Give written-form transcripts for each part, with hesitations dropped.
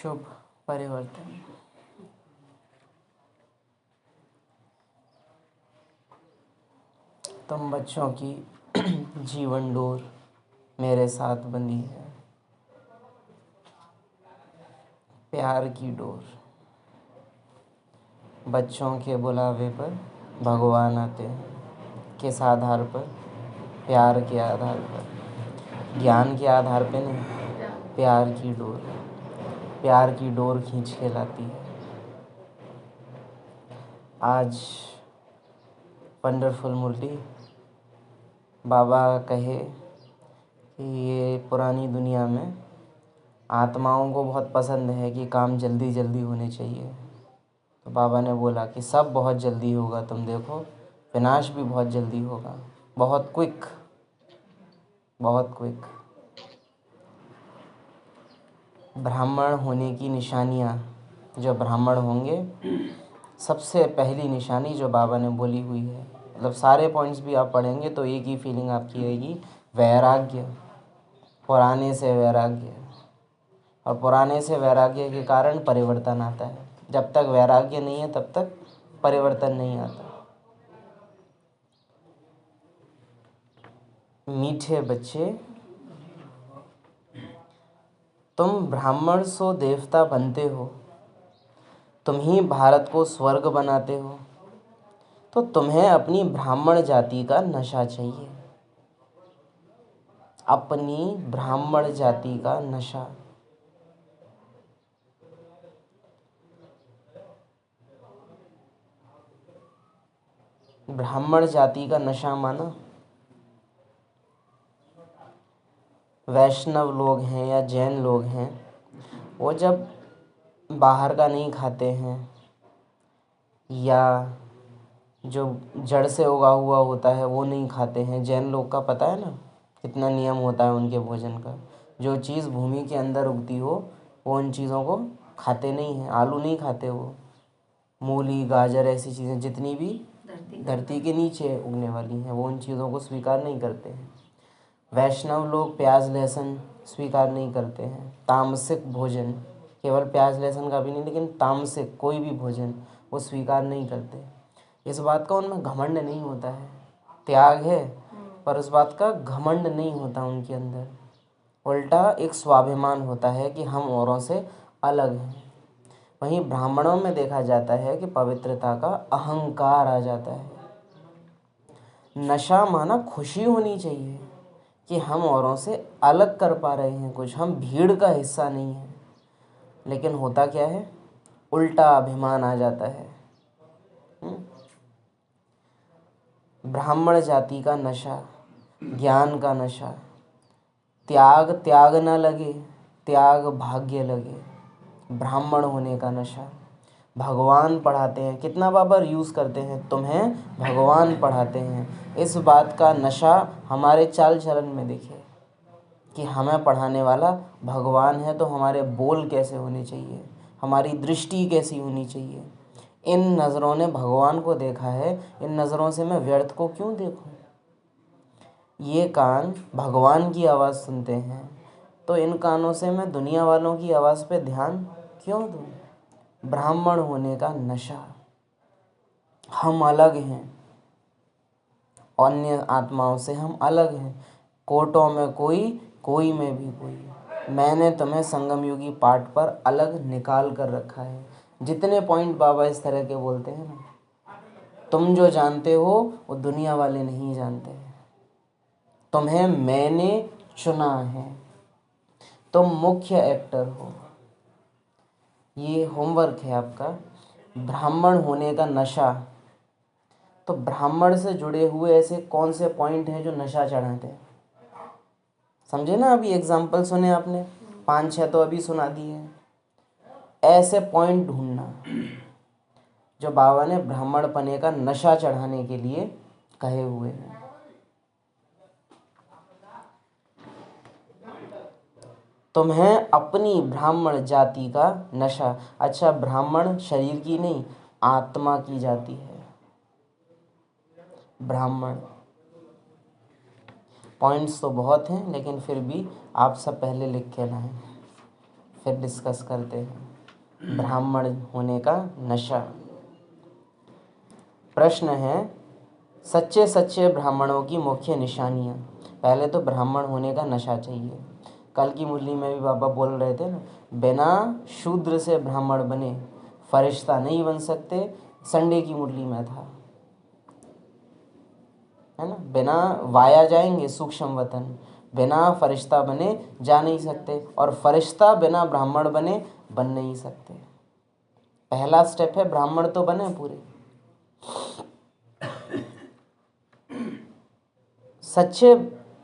शुभ परिवर्तन। तुम बच्चों की जीवन डोर मेरे साथ बंधी है, प्यार की डोर। बच्चों के बुलावे पर भगवान आते हैं, किस आधार पर? प्यार के आधार पर, ज्ञान के आधार पर नहीं। प्यार की डोर, प्यार की डोर खींच के लाती है। आज वंडरफुल मुरली बाबा कहे कि ये पुरानी दुनिया में आत्माओं को बहुत पसंद है कि काम जल्दी जल्दी होने चाहिए। तो बाबा ने बोला कि सब बहुत जल्दी होगा, तुम देखो विनाश भी बहुत जल्दी होगा, बहुत क्विक, बहुत क्विक। ब्राह्मण होने की निशानियाँ, जो ब्राह्मण होंगे सबसे पहली निशानी जो बाबा ने बोली हुई है, मतलब सारे पॉइंट्स भी आप पढ़ेंगे तो एक ही फीलिंग आपकी रहेगी, वैराग्य। पुराने से वैराग्य, और पुराने से वैराग्य के कारण परिवर्तन आता है। जब तक वैराग्य नहीं है तब तक परिवर्तन नहीं आता। मीठे बच्चे, तुम ब्राह्मण सो देवता बनते हो, तुम ही भारत को स्वर्ग बनाते हो, तो तुम्हें अपनी ब्राह्मण जाति का नशा चाहिए, अपनी ब्राह्मण जाति का नशा। ब्राह्मण जाति का नशा माना वैष्णव लोग हैं या जैन लोग हैं, वो जब बाहर का नहीं खाते हैं या जो जड़ से उगा हुआ होता है वो नहीं खाते हैं। जैन लोग का पता है ना कितना नियम होता है उनके भोजन का। जो चीज़ भूमि के अंदर उगती हो वो उन चीज़ों को खाते नहीं हैं। आलू नहीं खाते वो, मूली गाजर ऐसी चीज़ें जितनी भी धरती के नीचे उगने वाली हैं वो उन चीज़ों को स्वीकार नहीं करते हैं। वैष्णव लोग प्याज लहसुन स्वीकार नहीं करते हैं। तामसिक भोजन, केवल प्याज लहसुन का भी नहीं लेकिन तामसिक कोई भी भोजन वो स्वीकार नहीं करते। इस बात का उनमें घमंड नहीं होता है, त्याग है पर उस बात का घमंड नहीं होता उनके अंदर। उल्टा एक स्वाभिमान होता है कि हम औरों से अलग हैं। वहीं ब्राह्मणों में देखा जाता है कि पवित्रता का अहंकार आ जाता है। नशा माना खुशी होनी चाहिए कि हम औरों से अलग कर पा रहे हैं कुछ, हम भीड़ का हिस्सा नहीं है। लेकिन होता क्या है, उल्टा अभिमान आ जाता है। ब्राह्मण जाति का नशा, ज्ञान का नशा, त्याग त्याग न लगे, त्याग भाग्य लगे। ब्राह्मण होने का नशा, भगवान पढ़ाते हैं, कितना बाबर यूज़ करते हैं, तुम्हें भगवान पढ़ाते हैं। इस बात का नशा हमारे चाल चलन में दिखे कि हमें पढ़ाने वाला भगवान है, तो हमारे बोल कैसे होने चाहिए, हमारी दृष्टि कैसी होनी चाहिए। इन नज़रों ने भगवान को देखा है, इन नज़रों से मैं व्यर्थ को क्यों देखूं। ये कान भगवान की आवाज़ सुनते हैं, तो इन कानों से मैं दुनिया वालों की आवाज़ पे ध्यान क्यों दूं। ब्राह्मण होने का नशा, हम अलग हैं, अन्य आत्माओं से हम अलग हैं। कोटों में कोई, कोई में भी कोई। मैंने तुम्हें संगम युगी पाठ पर अलग निकाल कर रखा है। जितने पॉइंट बाबा इस तरह के बोलते हैं ना, तुम जो जानते हो वो दुनिया वाले नहीं जानते हैं। तुम्हें मैंने चुना है, तुम मुख्य एक्टर हो। ये होमवर्क है आपका। ब्राह्मण होने का नशा, तो ब्राह्मण से जुड़े हुए ऐसे कौन से पॉइंट हैं जो नशा चढ़ाते हैं, समझे ना। अभी एग्जाम्पल सुने आपने, 5-6 तो अभी सुना दिए। ऐसे पॉइंट ढूंढना जो बाबा ने ब्राह्मण पने का नशा चढ़ाने के लिए कहे हुए हैं। तुम्हें अपनी ब्राह्मण जाति का नशा। अच्छा, ब्राह्मण शरीर की नहीं आत्मा की जाति है ब्राह्मण। पॉइंट्स तो बहुत हैं लेकिन फिर भी आप सब पहले लिख के लाएं, फिर डिस्कस करते हैं ब्राह्मण होने का नशा। प्रश्न है, सच्चे सच्चे ब्राह्मणों की मुख्य निशानियाँ। पहले तो ब्राह्मण होने का नशा चाहिए। कल की मुरली में भी बाबा बोल रहे थे ना, बिना शूद्र से ब्राह्मण बने फरिश्ता नहीं बन सकते। संडे की मुरली में था, है ना, बिना वाया जाएंगे सूक्ष्म वतन, बिना फरिश्ता बने जा नहीं सकते, और फरिश्ता बिना ब्राह्मण बने बन नहीं सकते। पहला स्टेप है ब्राह्मण तो बने पूरे। सच्चे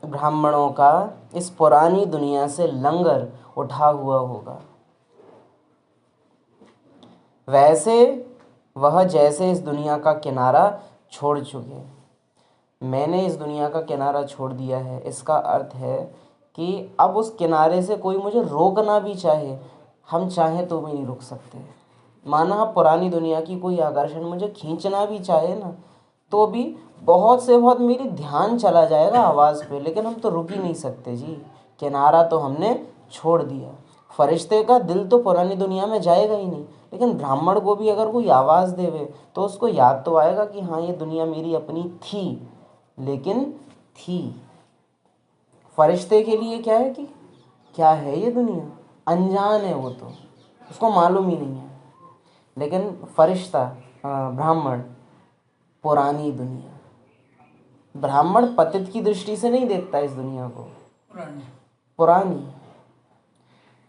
ब्राह्मणों का इस पुरानी दुनिया से लंगर उठा हुआ होगा। वैसे वह जैसे इस दुनिया का किनारा छोड़ चुके। मैंने इस दुनिया का किनारा छोड़ दिया है, इसका अर्थ है कि अब उस किनारे से कोई मुझे रोकना भी चाहे, हम चाहें तो भी नहीं रुक सकते। माना पुरानी दुनिया की कोई आकर्षण मुझे खींचना भी चाहे ना, तो भी बहुत से बहुत मेरी ध्यान चला जाएगा आवाज़ पे, लेकिन हम तो रुक ही नहीं सकते जी। किनारा तो हमने छोड़ दिया। फरिश्ते का दिल तो पुरानी दुनिया में जाएगा ही नहीं, लेकिन ब्राह्मण को भी अगर कोई आवाज़ देवे तो उसको याद तो आएगा कि हाँ, ये दुनिया मेरी अपनी थी, लेकिन थी। फरिश्ते के लिए क्या है कि क्या है ये दुनिया, अनजान है, वो तो उसको मालूम ही नहीं है। लेकिन फरिश्ता, ब्राह्मण, पुरानी दुनिया। ब्राह्मण पतित की दृष्टि से नहीं देखता इस दुनिया को, पुरानी।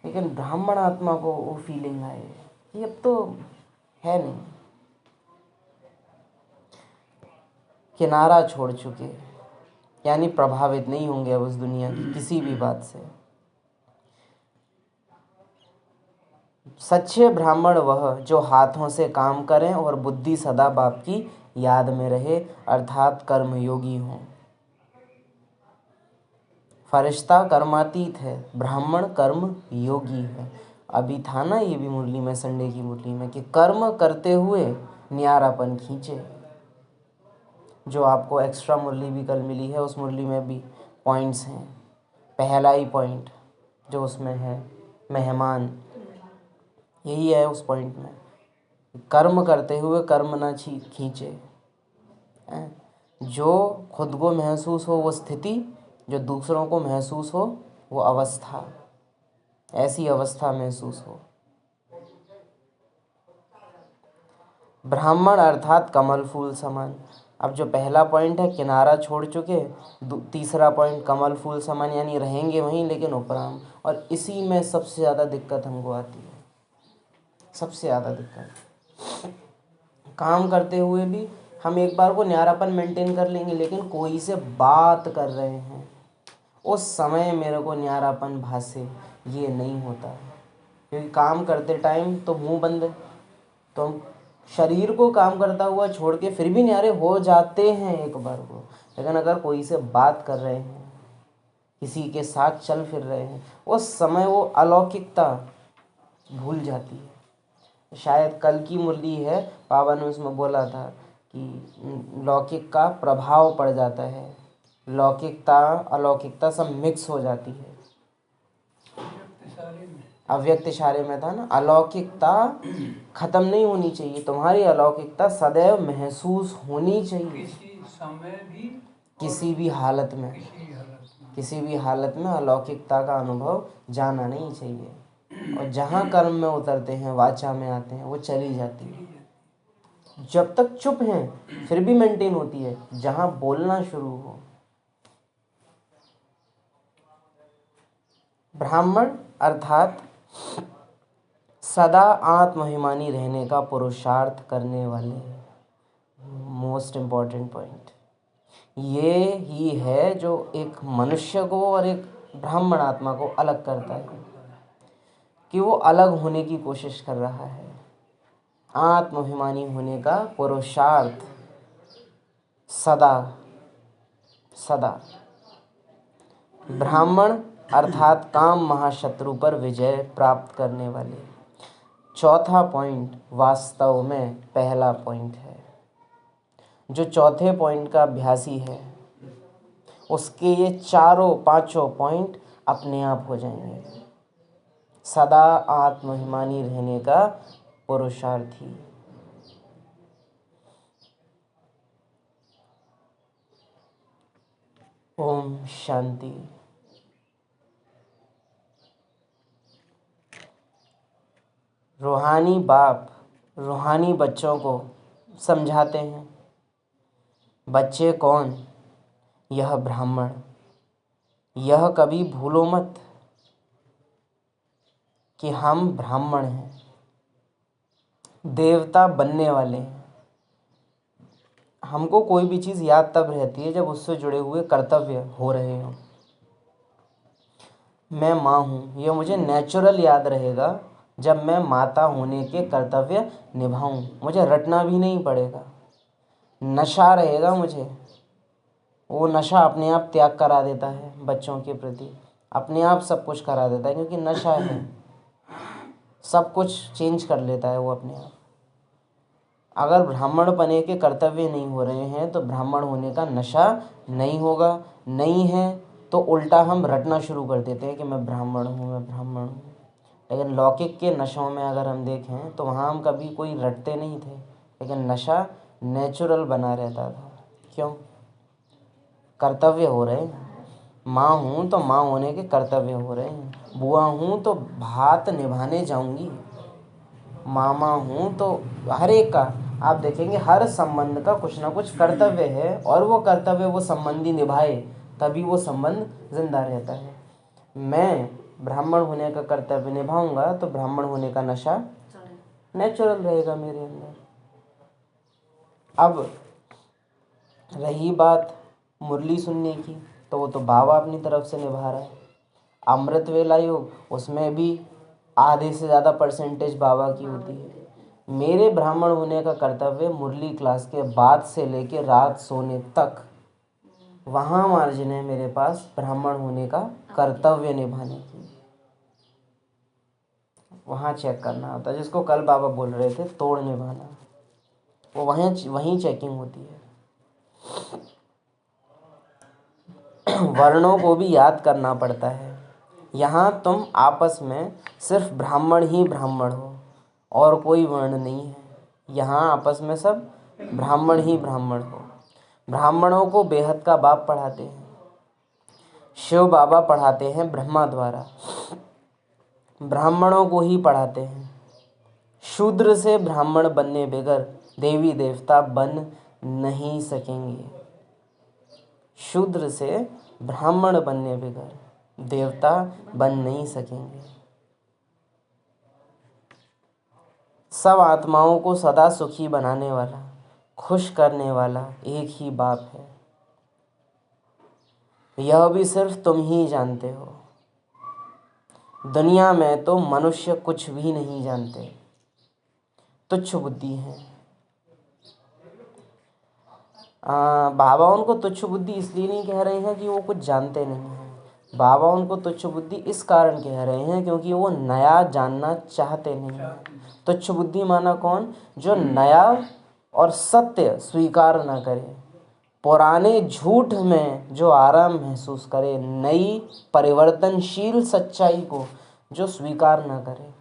लेकिन ब्राह्मण आत्मा को वो फीलिंग आए कि अब तो है नहीं, किनारा छोड़ चुके, यानी प्रभावित नहीं होंगे अब उस दुनिया की किसी भी बात से। सच्चे ब्राह्मण वह जो हाथों से काम करें और बुद्धि सदा बाप की याद में रहे, अर्थात कर्मयोगी हों। फरिश्ता कर्मातीत है, ब्राह्मण कर्म योगी है। अभी था ना ये भी मुरली में, संडे की मुरली में, कि कर्म करते हुए न्यारापन खींचे। जो आपको एक्स्ट्रा मुरली भी कल मिली है, उस मुरली में भी पॉइंट्स हैं। पहला ही पॉइंट जो उसमें है, मेहमान, यही है उस पॉइंट में, कर्म करते हुए कर्म ना खींचे। जो खुद को महसूस हो वो स्थिति, जो दूसरों को महसूस हो वो अवस्था, ऐसी अवस्था महसूस हो। ब्राह्मण अर्थात कमल फूल समान। अब जो पहला पॉइंट है किनारा छोड़ चुके, तीसरा पॉइंट कमल फूल समान, यानी रहेंगे वहीं लेकिन उपराम। और इसी में सबसे ज़्यादा दिक्कत हमको आती है, सबसे ज़्यादा दिक्कत। काम करते हुए भी हम एक बार को न्यारापन मेंटेन कर लेंगे, लेकिन कोई से बात कर रहे हैं उस समय मेरे को न्यारापन भासे, ये नहीं होता है। क्योंकि काम करते टाइम तो मुंह बंद है, तो हम शरीर को काम करता हुआ छोड़ के फिर भी न्यारे हो जाते हैं एक बार को। लेकिन अगर कोई से बात कर रहे हैं, किसी के साथ चल फिर रहे हैं, उस समय वो अलौकिकता भूल जाती है। शायद कल की मुरली है, पावन ने उसमें बोला था कि लौकिक का प्रभाव पड़ जाता है, लौकिकता अलौकिकता सब मिक्स हो जाती है। अव्यक्त इशारे में था ना, अलौकिकता खत्म नहीं होनी चाहिए, तुम्हारी अलौकिकता सदैव महसूस होनी चाहिए, किसी समय भी, किसी भी हालत में, किसी भी हालत में अलौकिकता का अनुभव जाना नहीं चाहिए। और जहाँ कर्म में उतरते हैं, वाचा में आते हैं, वो चली जाती है। जब तक चुप हैं फिर भी मेंटेन होती है, जहाँ बोलना शुरू हो। ब्राह्मण अर्थात सदा आत्महिमानी रहने का पुरुषार्थ करने वाले। मोस्ट इम्पॉर्टेंट पॉइंट ये ही है जो एक मनुष्य को और एक ब्राह्मण आत्मा को अलग करता है, कि वो अलग होने की कोशिश कर रहा है। आत्मभिमानी होने का पुरुषार्थ सदा सदा। ब्राह्मण अर्थात काम महाशत्रु पर विजय प्राप्त करने वाले। चौथा पॉइंट वास्तव में पहला पॉइंट है। जो चौथे पॉइंट का अभ्यासी है उसके ये चारों पांचों पॉइंट अपने आप हो जाएंगे। सदा आत्माभिमानी रहने का पुरुषार्थी। ओम शांति। रूहानी बाप रूहानी बच्चों को समझाते हैं, बच्चे कौन? यह ब्राह्मण। यह कभी भूलो मत कि हम ब्राह्मण हैं, देवता बनने वाले हैं। हमको कोई भी चीज़ याद तब रहती है जब उससे जुड़े हुए कर्तव्य हो रहे हों। मैं माँ हूँ, यह मुझे नेचुरल याद रहेगा जब मैं माता होने के कर्तव्य निभाऊं। मुझे रटना भी नहीं पड़ेगा। नशा रहेगा मुझे, वो नशा अपने आप त्याग करा देता है बच्चों के प्रति, अपने आप सब कुछ करा देता है, क्योंकि नशा है। सब कुछ चेंज कर लेता है वो अपने आप। अगर ब्राह्मण बने के कर्तव्य नहीं हो रहे हैं तो ब्राह्मण होने का नशा नहीं होगा। नहीं है तो उल्टा हम रटना शुरू कर देते हैं कि मैं ब्राह्मण हूँ, मैं ब्राह्मण हूँ। लेकिन लौकिक के नशों में अगर हम देखें तो वहाँ हम कभी कोई रटते नहीं थे, लेकिन नशा नेचुरल बना रहता था। क्यों? कर्तव्य हो रहे हैं। माँ हूँ तो माँ होने के कर्तव्य हो रहे हैं। बुआ हूँ तो भात निभाने जाऊँगी। मामा हूँ तो हर एक का आप देखेंगे, हर संबंध का कुछ ना कुछ कर्तव्य है, और वो कर्तव्य वो संबंधी निभाए तभी वो संबंध जिंदा रहता है। मैं ब्राह्मण होने का कर्तव्य निभाऊंगा तो ब्राह्मण होने का नशा नेचुरल रहेगा मेरे अंदर। अब रही बात मुरली सुनने की, तो वो तो बाबा अपनी तरफ से निभा रहा है। अमृत वेला योग, उसमें भी आधे से ज़्यादा परसेंटेज बाबा की होती है। मेरे ब्राह्मण होने का कर्तव्य मुरली क्लास के बाद से लेके रात सोने तक, वहाँ मार्जिन है मेरे पास ब्राह्मण होने का कर्तव्य निभाने की। वहाँ चेक करना होता है, जिसको कल बाबा बोल रहे थे तोड़ निभाना, वो वहीं चेकिंग होती है। वर्णों को भी याद करना पड़ता है। यहाँ तुम आपस में सिर्फ ब्राह्मण ही ब्राह्मण हो और कोई वर्ण नहीं है। यहाँ आपस में सब ब्राह्मण ही ब्राह्मण हो। ब्राह्मणों को बेहद का बाप पढ़ाते हैं, शिव बाबा पढ़ाते हैं ब्रह्मा द्वारा, ब्राह्मणों को ही पढ़ाते हैं। शूद्र से ब्राह्मण बनने बगैर देवी देवता बन नहीं सकेंगे। शूद्र से ब्राह्मण बनने बगैर देवता बन नहीं सकेंगे। सब आत्माओं को सदा सुखी बनाने वाला, खुश करने वाला एक ही बाप है। यह भी सिर्फ तुम ही जानते हो। दुनिया में तो मनुष्य कुछ भी नहीं जानते, तुच्छ बुद्धि है। बाबा उनको तुच्छ बुद्धि इसलिए नहीं कह रहे हैं कि वो कुछ जानते नहीं हैं। बाबा उनको तुच्छ बुद्धि इस कारण कह रहे हैं क्योंकि वो नया जानना चाहते नहीं हैं। तुच्छ बुद्धि माना कौन? जो नया और सत्य स्वीकार न करे, पुराने झूठ में जो आराम महसूस करे, नई परिवर्तनशील सच्चाई को जो स्वीकार न करे।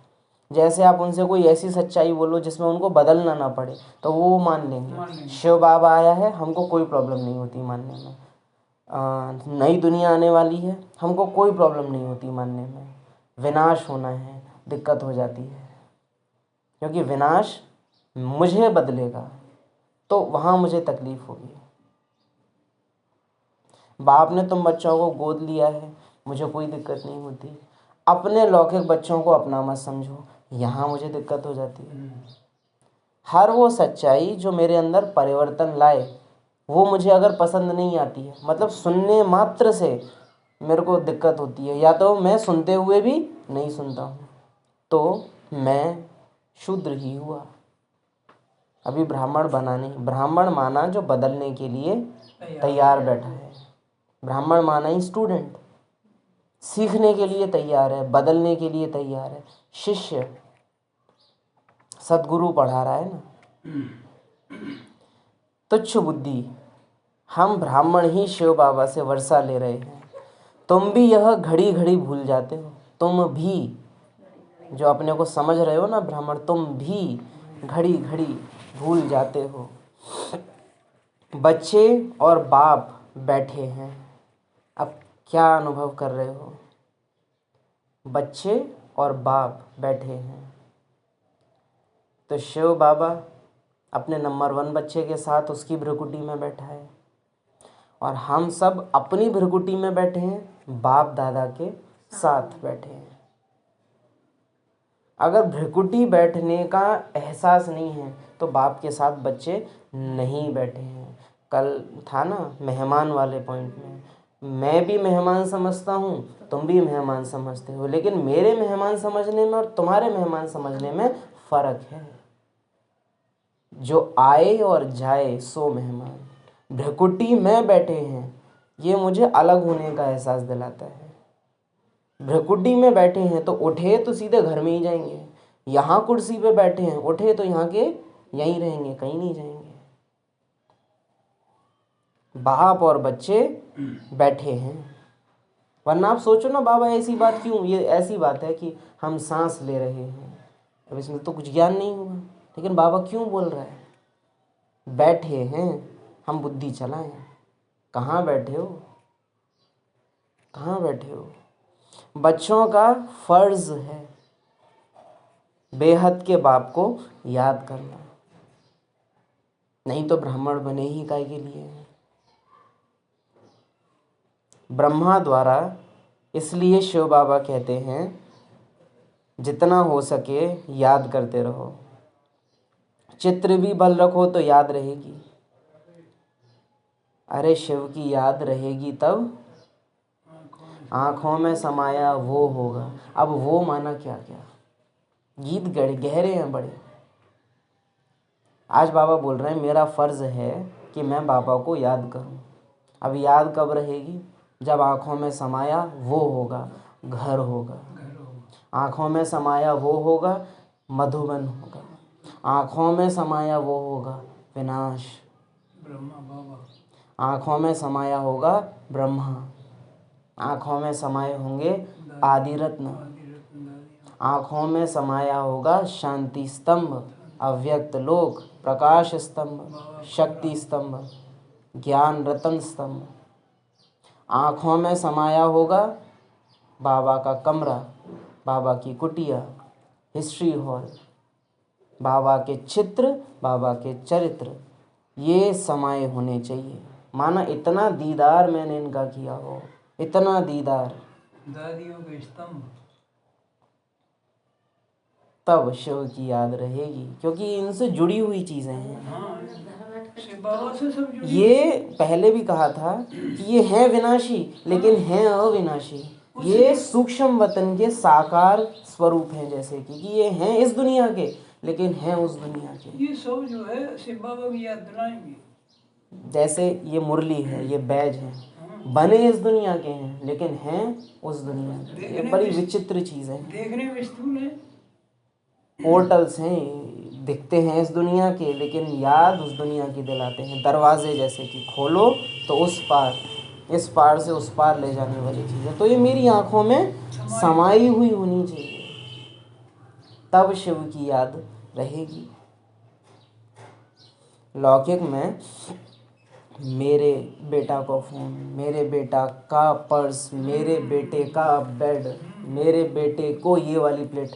जैसे आप उनसे कोई ऐसी सच्चाई बोलो जिसमें उनको बदलना ना पड़े तो वो मान लेंगे। शिव बाबा आया है, हमको कोई प्रॉब्लम नहीं होती मानने में। नई दुनिया आने वाली है, हमको कोई प्रॉब्लम नहीं होती मानने में। विनाश होना है, दिक्कत हो जाती है, क्योंकि विनाश मुझे बदलेगा तो वहाँ मुझे तकलीफ होगी। बाप ने तुम बच्चों को गोद लिया है, मुझे कोई दिक्कत नहीं होती। अपने लौकिक बच्चों को अपना मत समझो, यहाँ मुझे दिक्कत हो जाती है। हर वो सच्चाई जो मेरे अंदर परिवर्तन लाए, वो मुझे अगर पसंद नहीं आती है, मतलब सुनने मात्र से मेरे को दिक्कत होती है, या तो मैं सुनते हुए भी नहीं सुनता हूँ, तो मैं शूद्र ही हुआ। अभी ब्राह्मण बना नहीं। ब्राह्मण माना जो बदलने के लिए तैयार बैठा है। ब्राह्मण माना ही स्टूडेंट, सीखने के लिए तैयार है, बदलने के लिए तैयार है। शिष्य सदगुरु पढ़ा रहा है ना। तुच्छ बुद्धि, हम ब्राह्मण ही शिव बाबा से वर्षा ले रहे हैं। तुम भी यह घड़ी घड़ी भूल जाते हो, तुम भी जो अपने को समझ रहे हो ना ब्राह्मण, तुम भी घड़ी घड़ी भूल जाते हो। बच्चे और बाप बैठे हैं, अब क्या अनुभव कर रहे हो? बच्चे और बाप बैठे हैं, तो शिव बाबा अपने नंबर 1 बच्चे के साथ उसकी भ्रिकुटी में बैठा है, और हम सब अपनी भ्रिकुटी में बैठे हैं, बाप दादा के साथ बैठे हैं। अगर भ्रिकुटी बैठने का एहसास नहीं है तो बाप के साथ बच्चे नहीं बैठे हैं। कल था ना मेहमान वाले पॉइंट में, मैं भी मेहमान समझता हूँ, तुम भी मेहमान समझते हो, लेकिन मेरे मेहमान समझने में और तुम्हारे मेहमान समझने में फ़र्क है। जो आए और जाए सो मेहमान, भ्रिकुटी में बैठे हैं, ये मुझे अलग होने का एहसास दिलाता है। भ्रिकुटी में बैठे हैं तो उठे तो सीधे घर में ही जाएंगे, यहाँ कुर्सी पे बैठे हैं, उठे तो यहाँ के यहीं रहेंगे, कहीं नहीं जाएंगे। बाप और बच्चे बैठे हैं, वरना आप सोचो ना बाबा ऐसी बात क्यों, ये ऐसी बात है कि हम सांस ले रहे हैं, अब इसमें तो कुछ ज्ञान नहीं हुआ, लेकिन बाबा क्यों बोल रहा है? बैठे हैं, हम बुद्धि चलाएं। कहाँ बैठे हो? कहाँ बैठे हो? बच्चों का फर्ज है बेहद के बाप को याद करना, नहीं तो ब्राह्मण बने ही काहे के लिए हैं? ब्रह्मा द्वारा, इसलिए शिव बाबा कहते हैं जितना हो सके याद करते रहो। चित्र भी भल रखो तो याद रहेगी। अरे शिव की याद रहेगी तब आँखों में समाया वो होगा। अब वो माना क्या क्या, गीत गहरे हैं बड़े। आज बाबा बोल रहे हैं मेरा फ़र्ज़ है कि मैं बाबा को याद करूं। अब याद कब रहेगी? जब आँखों में समाया वो होगा, घर होगा। आँखों में समाया वो होगा, मधुबन होगा। आँखों में समाया वो होगा, विनाश। आँखों में समाया होगा ब्रह्मा। आँखों में समाये होंगे आदि रत्न। आँखों में समाया होगा शांति स्तंभ, अव्यक्त लोक, प्रकाश स्तंभ, शक्ति स्तंभ, ज्ञान रतन स्तंभ। आँखों में समाया होगा बाबा का कमरा, बाबा की कुटिया, हिस्ट्री हॉल, बाबा के चित्र, बाबा के चरित्र, ये समाये होने चाहिए। माना इतना दीदार मैंने इनका किया हो, इतना दीदार, दादियों के स्तंभ, तब शिव की याद रहेगी, क्योंकि इनसे जुड़ी हुई चीज़ें हैं। बाबा से सब जुड़ी। ये पहले भी कहा था कि ये हैं विनाशी लेकिन हैं अविनाशी। ये सूक्ष्म वतन के साकार स्वरूप हैं, जैसे कि ये हैं इस दुनिया के लेकिन हैं उस दुनिया के। ये सब जो है शिव बाबा की याद दिलाएंगे। जैसे ये मुरली है, ये बैज है, बने इस दुनिया के हैं लेकिन हैं उस दुनिया के। ये बड़ी विचित्र चीज़ है। देखने में स्थूल है, पोर्टल्स हैं, दिखते हैं इस दुनिया के लेकिन याद उस दुनिया की दिलाते हैं। दरवाजे जैसे कि खोलो तो उस पार, इस पार से उस पार ले जाने वाली चीज़ें। तो ये मेरी आँखों में समाई हुई होनी चाहिए, तब शिव की याद रहेगी। लौकिक में मेरे बेटा का फ़ोन, मेरे बेटा का पर्स, मेरे बेटे का बेड, मेरे बेटे को ये वाली प्लेट,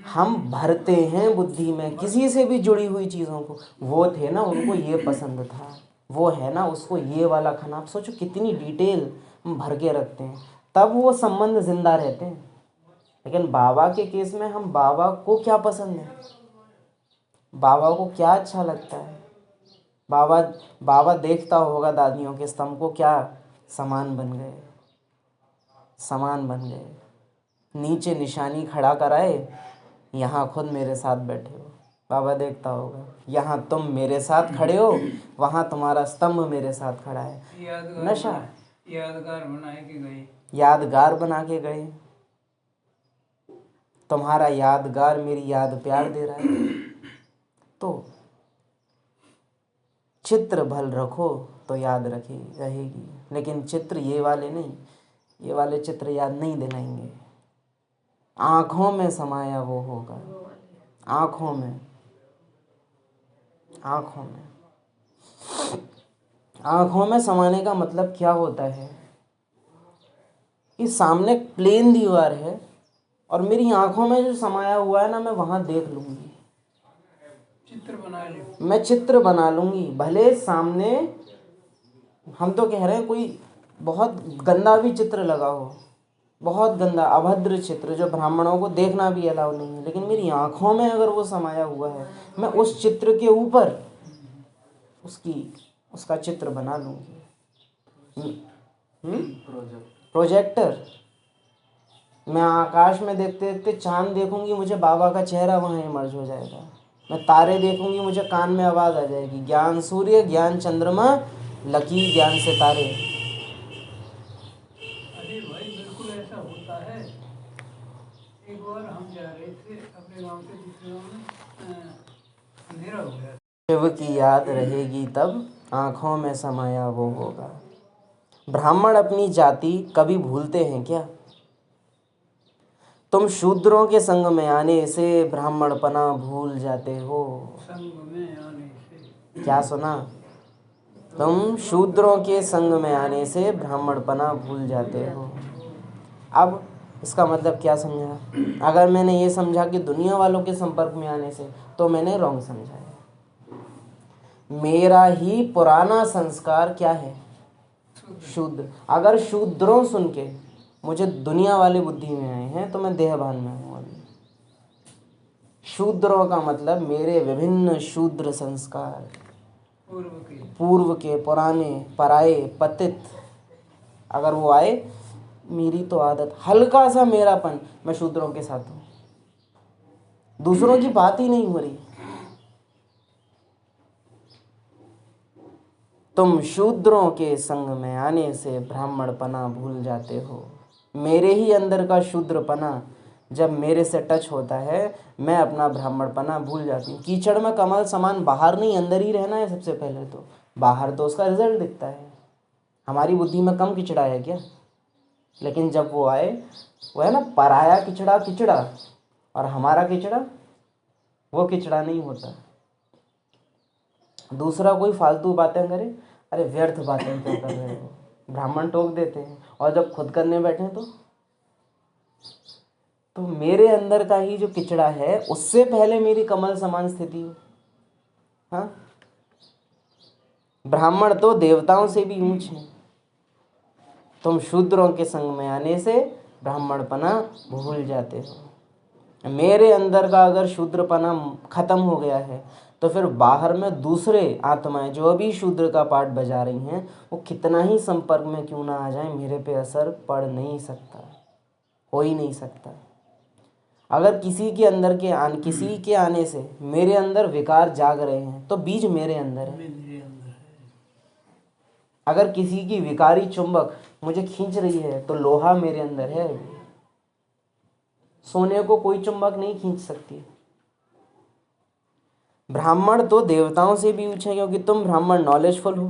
हम भरते हैं बुद्धि में किसी से भी जुड़ी हुई चीज़ों को। वो थे ना, उनको ये पसंद था, वो है ना, उसको ये वाला खाना। आप सोचो कितनी डिटेल हम भर के रखते हैं, तब वो संबंध जिंदा रहते हैं। लेकिन बाबा के केस में हम बाबा को क्या पसंद है, बाबा को क्या अच्छा लगता है, बाबा देखता होगा दादियों के स्तंभ को, क्या सामान बन गए, सामान बन गए। नीचे निशानी खड़ा कराए, यहाँ खुद मेरे साथ बैठे हो। बाबा देखता होगा, यहाँ तुम मेरे साथ खड़े हो, वहाँ तुम्हारा स्तंभ मेरे साथ खड़ा है। नशा यादगार बना के गए, यादगार बना के गए। तुम्हारा यादगार मेरी याद प्यार दे रहा है। तो चित्र भल रखो तो याद रहेगी, लेकिन चित्र ये वाले नहीं, ये वाले चित्र याद नहीं दिलाएंगे। आँखों में समाया वो होगा। आँखों में, आँखों में, आँखों में समाने का मतलब क्या होता है कि सामने प्लेन दीवार है और मेरी आँखों में जो समाया हुआ है ना, मैं वहाँ देख लूँगी, चित्र बना लो। मैं चित्र बना लूँगी। भले सामने हम तो कह रहे हैं कोई बहुत गंदा भी चित्र लगा हो, बहुत गंदा अभद्र चित्र जो ब्राह्मणों को देखना भी अलाउ नहीं है, लेकिन मेरी आँखों में अगर वो समाया हुआ है, मैं उस चित्र के ऊपर उसका चित्र बना लूँगी। प्रोजेक्टर, मैं आकाश में देखते देखते चांद देखूंगी, मुझे बाबा का चेहरा वहाँ इमर्ज हो जाएगा। मैं तारे देखूंगी, मुझे कान में आवाज़ आ जाएगी, ज्ञान सूर्य ज्ञान चंद्रमा लकीर ज्ञान सितारे। अरे भाई बिल्कुल ऐसा होता है। एक बार हम जा रहे थे अपने गांव से दूसरे गांव में, अंधेरा हो गया। शिव की याद रहेगी तब आँखों में समाया वो होगा। ब्राह्मण अपनी जाति कभी भूलते हैं क्या? तुम शूद्रों के संग में आने से ब्राह्मणपना भूल जाते हो। संग में आने से क्या सुना? तुम शूद्रों के संग में आने से ब्राह्मणपना भूल जाते हो। अब इसका मतलब क्या समझा? अगर मैंने ये समझा कि दुनिया वालों के संपर्क में आने से, तो मैंने रॉन्ग समझा है। मेरा ही पुराना संस्कार क्या है? शूद्र। अगर शूद्रों सुन के मुझे दुनिया वाले बुद्धि में आए हैं तो मैं देहभान में हूँ अभी। शूद्रों का मतलब मेरे विभिन्न शूद्र संस्कार, पूर्व के पुराने पराये पतित, अगर वो आए, मेरी तो आदत हल्का सा मेरापन, मैं शूद्रों के साथ हूँ, दूसरों की बात ही नहीं हो रही। तुम शूद्रों के संग में आने से ब्राह्मणपना भूल जाते हो। मेरे ही अंदर का शूद्रपना जब मेरे से टच होता है, मैं अपना ब्राह्मणपना भूल जाती हूँ। कीचड़ में कमल समान बाहर नहीं अंदर ही रहना है सबसे पहले तो। बाहर तो उसका रिजल्ट दिखता है। हमारी बुद्धि में कम किचड़ा है क्या? लेकिन जब वो आए, वो है ना पराया किचड़ा किचड़ा, और हमारा किचड़ा वो किचड़ा नहीं होता। दूसरा कोई फालतू बातें करे, अरे व्यर्थ बातें क्यों कर रहे हो, ब्राह्मण टोक देते हैं। और जब खुद करने बैठे तो मेरे अंदर का ही जो किचड़ा है, उससे पहले मेरी कमल समान स्थिति हो। हाँ, ब्राह्मण तो देवताओं से भी ऊंच हैं। तुम शूद्रों के संग में आने से ब्राह्मणपना भूल जाते हो। मेरे अंदर का अगर शूद्रपना खत्म हो गया है, तो फिर बाहर में दूसरे आत्माएं जो अभी शूद्र का पार्ट बजा रही हैं, वो कितना ही संपर्क में क्यों ना आ जाए, मेरे पे असर पड़ नहीं सकता, हो ही नहीं सकता। अगर किसी के आने से मेरे अंदर विकार जाग रहे हैं, तो बीज मेरे अंदर है। अगर किसी की विकारी चुंबक मुझे खींच रही है, तो लोहा मेरे अंदर है। सोने को कोई चुंबक नहीं खींच सकती। ब्राह्मण तो देवताओं से भी ऊंचे, क्योंकि तुम ब्राह्मण नॉलेजफुल हो।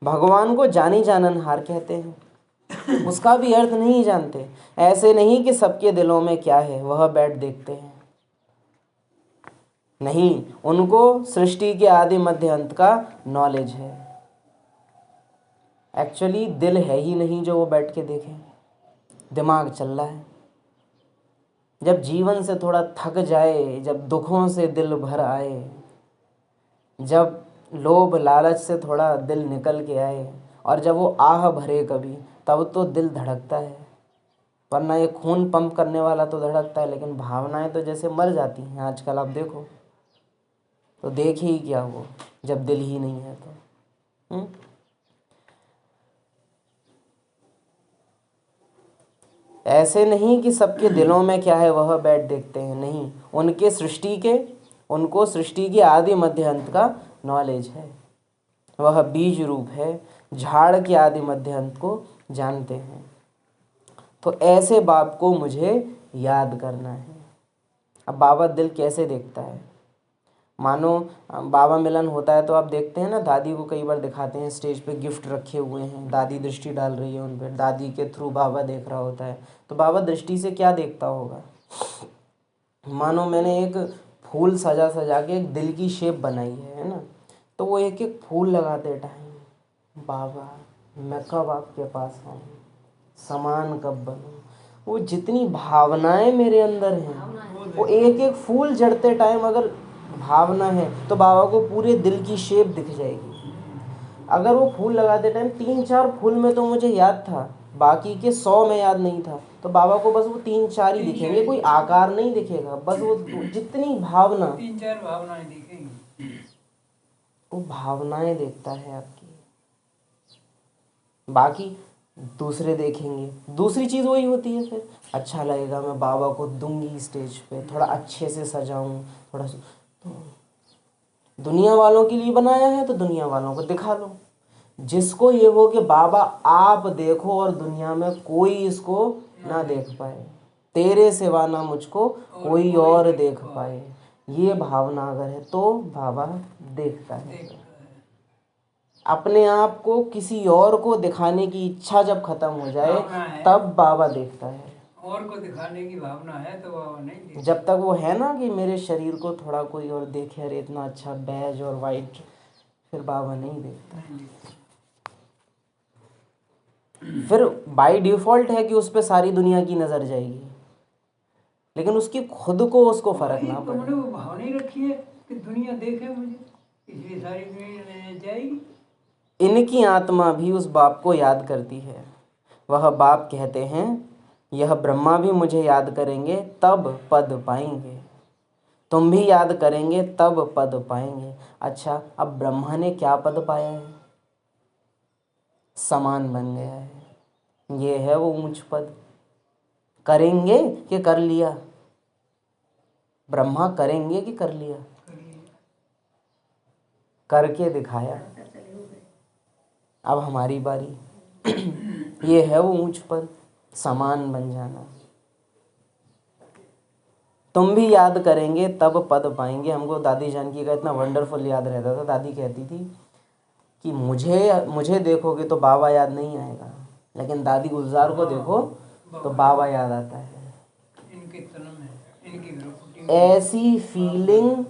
भगवान को जानी जाननहार कहते हैं, उसका भी अर्थ नहीं जानते। ऐसे नहीं कि सबके दिलों में क्या है वह बैठ देखते हैं, नहीं, उनको सृष्टि के आदि मध्य अंत का नॉलेज है। एक्चुअली दिल है ही नहीं जो वो बैठ के देखें, दिमाग चल रहा है। जब जीवन से थोड़ा थक जाए, जब दुखों से दिल भर आए, जब लोभ लालच से थोड़ा दिल निकल के आए, और जब वो आह भरे कभी, तब तो दिल धड़कता है। वरना ये खून पंप करने वाला तो धड़कता है, लेकिन भावनाएं तो जैसे मर जाती हैं आजकल। आप देखो तो देखे ही क्या वो, जब दिल ही नहीं है तो। ऐसे नहीं कि सबके दिलों में क्या है वह बैठ देखते हैं, नहीं, उनको सृष्टि के आदि मध्य अंत का नॉलेज है। वह बीज रूप है, झाड़ के आदि मध्य अंत को जानते हैं। तो ऐसे बाप को मुझे याद करना है। अब बाबा दिल कैसे देखता है? मानो बाबा मिलन होता है तो आप देखते हैं ना, दादी को कई बार दिखाते हैं स्टेज पे गिफ्ट रखे हुए हैं, दादी दृष्टि डाल रही है उन पर, दादी के थ्रू बाबा देख रहा होता है। तो बाबा दृष्टि से क्या देखता होगा? मानो मैंने एक फूल सजा सजा के एक दिल की शेप बनाई है ना, तो वो एक एक फूल लगाते टाइम बाबा मैं कब आपके पास आऊँ, समान कब बनूँ, वो जितनी भावनाएं मेरे अंदर हैं, वो एक एक फूल जड़ते टाइम अगर भावना है तो बाबा को पूरे दिल की शेप दिख जाएगी। अगर वो फूल लगाते टाइम 3-4 फूल में तो मुझे याद था, बाकी के 100 में याद नहीं था, तो बाबा को बस वो 3-4 ही दिखेंगे, कोई आकार नहीं दिखेगा, बस वो जितनी भावना, 3-4 भावनाएं दिखेंगी, वो भावनाएं देखता है आपकी, बाकी दूसरे देखेंगे। दूसरी चीज़ वही होती है, फिर अच्छा लगेगा, मैं बाबा को दूंगी स्टेज पे, थोड़ा अच्छे से सजाऊं, थोड़ा तो दुनिया वालों के लिए बनाया है तो दुनिया वालों को दिखा लो। जिसको ये हो कि बाबा आप देखो और दुनिया में कोई इसको ना देख पाए, तेरे सिवा ना मुझको कोई और देख पाए, ये भावना अगर है तो बाबा देखता है। अपने आप को किसी और को दिखाने की इच्छा जब खत्म हो जाए तब बाबा देखता है। और को दिखाने की भावना है तो बाबा नहीं देखता। जब तक वो है ना कि मेरे शरीर को थोड़ा कोई और देखे, अरे इतना अच्छा बैज और वाइट, फिर बाबा नहीं देखता। फिर बाय डिफ़ॉल्ट है कि उस पर सारी दुनिया की नज़र जाएगी, लेकिन उसकी खुद को उसको फर्क ना पड़े। तुमने वो भावना ही रखी है कि दुनिया देखे मुझे, इसलिए सारी दुनिया जाएगी। इनकी आत्मा भी उस बाप को याद करती है। वह बाप कहते हैं यह ब्रह्मा भी मुझे याद करेंगे तब पद पाएंगे, तुम भी याद करेंगे तब पद पाएंगे। अच्छा, अब ब्रह्मा ने क्या पद पाया है? समान बन गया है, ये है वो ऊंच पद। करेंगे कि कर लिया? ब्रह्मा करेंगे कि कर लिया? करके दिखाया। अब हमारी बारी। ये है वो ऊंच पद, समान बन जाना। तुम भी याद करेंगे तब पद पाएंगे। हमको दादी जानकी का इतना वंडरफुल याद रहता था। दादी कहती थी कि मुझे देखोगे तो बाबा याद नहीं आएगा, लेकिन दादी गुलजार को देखो तो बाबा याद आता है। ऐसी फीलिंग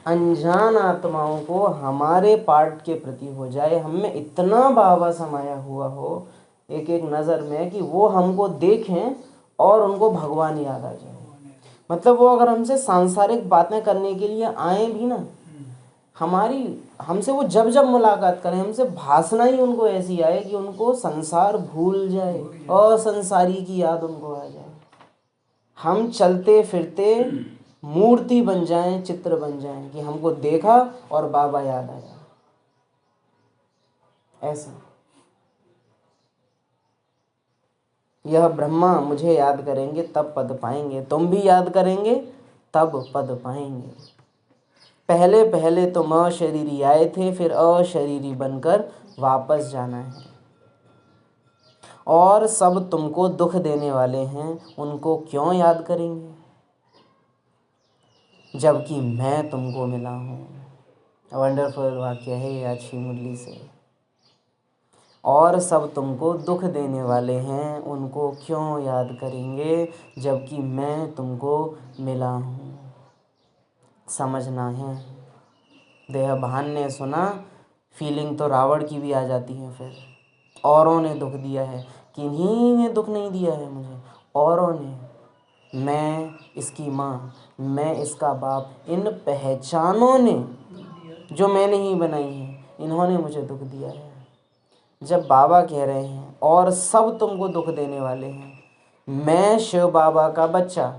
अनजान आत्माओं को हमारे पार्ट के प्रति हो जाए, हम में इतना बाबा समाया हुआ हो एक एक नज़र में कि वो हमको देखें और उनको भगवान याद आ जाए। मतलब वो अगर हमसे सांसारिक बातें करने के लिए आए भी ना, हमसे वो जब जब मुलाकात करें, हमसे भाषणा ही उनको ऐसी आए कि उनको संसार भूल जाए और संसारी की याद उनको आ जाए। हम चलते फिरते मूर्ति बन जाएं, चित्र बन जाएं कि हमको देखा और बाबा याद आया। ऐसा यह ब्रह्मा मुझे याद करेंगे तब पद पाएंगे, तुम भी याद करेंगे तब पद पाएंगे। पहले पहले तो अशरीरी आए थे, फिर अशरीरी बनकर वापस जाना है। और सब तुमको दुख देने वाले हैं, उनको क्यों याद करेंगे जबकि मैं तुमको मिला हूँ। वंडरफुल वाक्य है ये अच्छी मुरली से। और सब तुमको दुख देने वाले हैं, उनको क्यों याद करेंगे जबकि मैं तुमको मिला हूँ। समझना है। देहभान ने सुना, फीलिंग तो रावण की भी आ जाती है। फिर औरों ने दुख दिया है, किन्हीं ने दुख नहीं दिया है मुझे, औरों ने। मैं इसकी माँ, मैं इसका बाप, इन पहचानों ने जो मैंने ही बनाई है, इन्होंने मुझे दुख दिया है। जब बाबा कह रहे हैं और सब तुमको दुख देने वाले हैं, मैं शिव बाबा का बच्चा,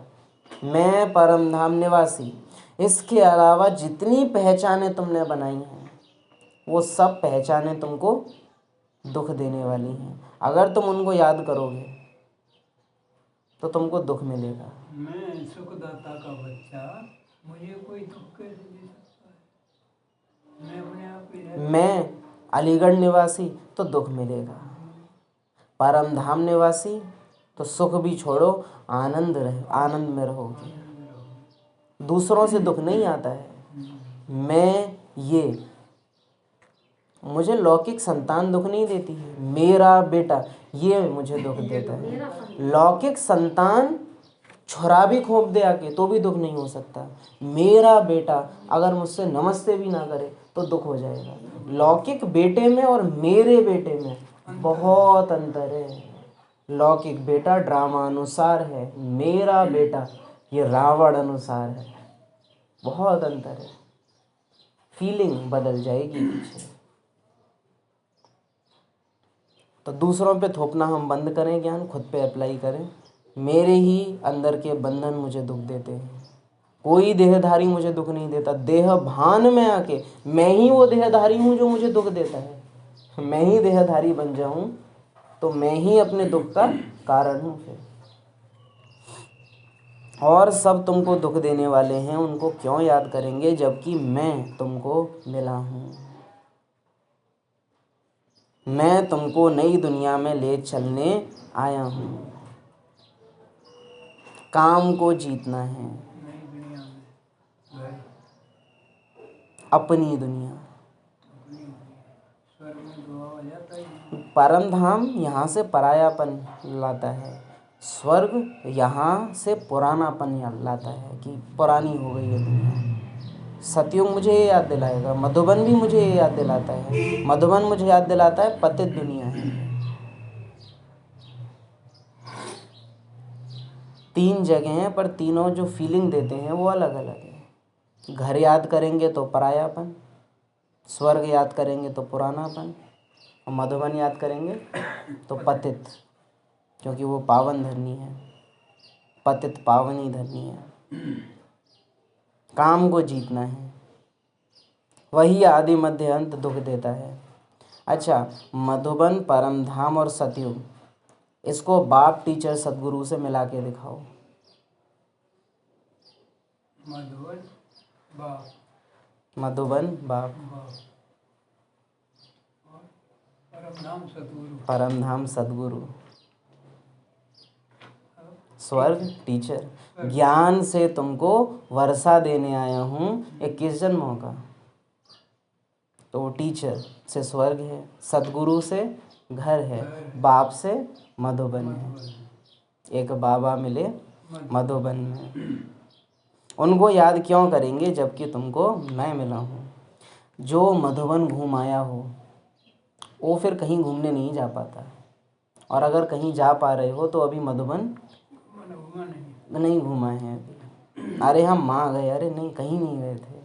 मैं परम धाम निवासी, इसके अलावा जितनी पहचानें तुमने बनाई हैं वो सब पहचानें तुमको दुख देने वाली हैं। अगर तुम उनको याद करोगे तो तुमको दुख मिलेगा। मैं सुखदाता का बच्चा, मुझे कोई दुख कैसे दे सकता है? मैं अपने आप ही मैं अलीगढ़ निवासी तो दुख मिलेगा, परम धाम निवासी तो सुख भी छोड़ो, आनंद में रहोगे। दूसरों से दुख नहीं आता है। मुझे लौकिक संतान दुख नहीं देती है, मेरा बेटा ये मुझे दुख देता है। लौकिक संतान छुरा भी खोप दे आके तो भी दुख नहीं हो सकता। मेरा बेटा अगर मुझसे नमस्ते भी ना करे तो दुख हो जाएगा। लौकिक बेटे में और मेरे बेटे में बहुत अंतर है। लौकिक बेटा ड्रामा अनुसार है, मेरा बेटा ये रावण अनुसार है। बहुत अंतर है, फीलिंग बदल जाएगी पीछे। तो दूसरों पे थोपना हम बंद करें, ज्ञान खुद पे अप्लाई करें। मेरे ही अंदर के बंधन मुझे दुख देते हैं, कोई देहधारी मुझे दुख नहीं देता। देह भान में आके मैं ही वो देहधारी हूँ जो मुझे दुख देता है। मैं ही देहधारी बन जाऊं तो मैं ही अपने दुख का कारण हूँ फिर। और सब तुमको दुख देने वाले हैं, उनको क्यों याद करेंगे जबकि मैं तुमको मिला हूँ। मैं तुमको नई दुनिया में ले चलने आया हूँ। काम को जीतना है, नई दुनिया में घर अपनी दुनिया। अपनी स्वर्ग में दुआ हो जाता है। परम धाम यहाँ से परायापन लाता है, स्वर्ग यहाँ से पुरानापन लाता है कि पुरानी हो गई है दुनिया। सतयुग मुझे ये याद दिलाएगा, मधुबन भी मुझे ये याद दिलाता है। मधुबन मुझे याद दिलाता है पतित दुनिया है। 3 जगह हैं पर तीनों जो फीलिंग देते हैं वो अलग अलग है। घर याद करेंगे तो परायापन, स्वर्ग याद करेंगे तो पुरानापन, और मधुबन याद करेंगे तो पतित, क्योंकि वो पावन धरनी है। पतित पावनी धरनी है। काम को जीतना है, वही आदि मध्य अंत दुख देता है। अच्छा, मधुबन, परमधाम और सतयुग, इसको बाप टीचर सदगुरु से मिला के दिखाओ। मधुबन बाप, मधुबन बाप, बाप और परमधाम सतगुरु, परमधाम सदगुरु, स्वर्ग टीचर। ज्ञान से तुमको वर्षा देने आया हूँ 21 जन्मों का। तो वो टीचर से स्वर्ग है, सदगुरु से घर है, बाप से मधुबन है। एक बाबा मिले मधुबन में, उनको याद क्यों करेंगे जबकि तुमको मैं मिला हूँ। जो मधुबन घूम आया हो वो फिर कहीं घूमने नहीं जा पाता, और अगर कहीं जा पा रहे हो तो अभी मधुबन नहीं घूमा है अभी। अरे हम माँ गए, अरे नहीं कहीं नहीं गए थे।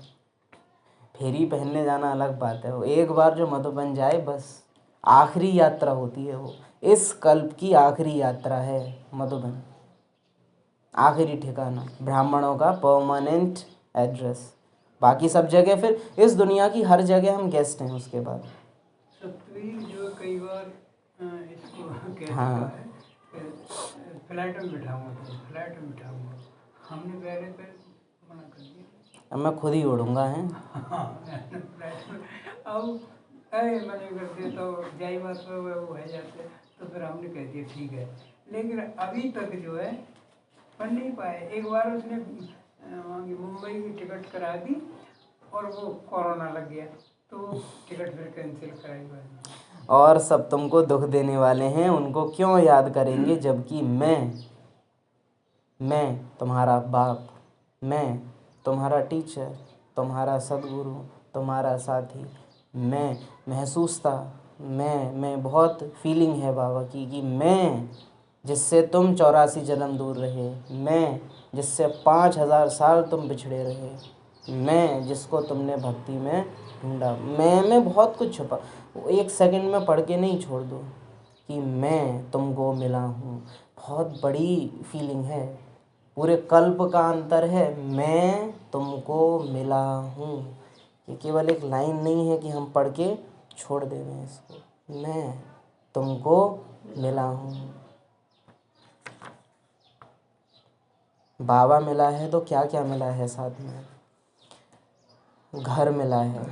फेरी पहनने जाना अलग बात है, वो एक बार जो मधुबन जाए बस आखिरी यात्रा होती है। वो इस कल्प की आखिरी यात्रा है मधुबन, आखिरी ठिकाना, ब्राह्मणों का परमानेंट एड्रेस। बाकी सब जगह फिर इस दुनिया की हर जगह हम गेस्ट हैं उसके बाद। सतवीर जो कई बार इसको कह चुका हाँ। है, फ्लाइट में बिठाऊंगा, तो फ्लाइट में बिठाऊंगा। हमने पहले मना कर दिया, अब मैं खुद ही उड़ूंगा है। फ्लाइट में अब अरे मना कर दिया तो जाई बात वो है जाते, तो फिर हमने कह दिया ठीक है। लेकिन अभी तक जो है पढ़ नहीं पाए। एक बार उसने वहाँ की मुंबई की टिकट करा दी और वो कोरोना लग गया, तो टिकट फिर कैंसिल कराई बाद। और सब तुमको दुख देने वाले हैं, उनको क्यों याद करेंगे जबकि मैं तुम्हारा बाप, मैं तुम्हारा टीचर, तुम्हारा सदगुरु, तुम्हारा साथी। मैं महसूस था, मैं बहुत फीलिंग है बाबा की कि मैं जिससे तुम 84 जन्म दूर रहे, मैं जिससे 5000 साल तुम बिछड़े रहे, मैं जिसको तुमने भक्ति में ढूंढा। मैं में बहुत कुछ छुपा, वो 1 सेकंड में पढ़ के नहीं छोड़ दो कि मैं तुमको मिला हूँ। बहुत बड़ी फीलिंग है, पूरे कल्प का अंतर है। मैं तुमको मिला हूँ, ये केवल एक लाइन नहीं है कि हम पढ़ के छोड़ देंगे इसको। मैं तुमको मिला हूँ। बाबा मिला है तो क्या क्या मिला है साथ में? घर मिला है,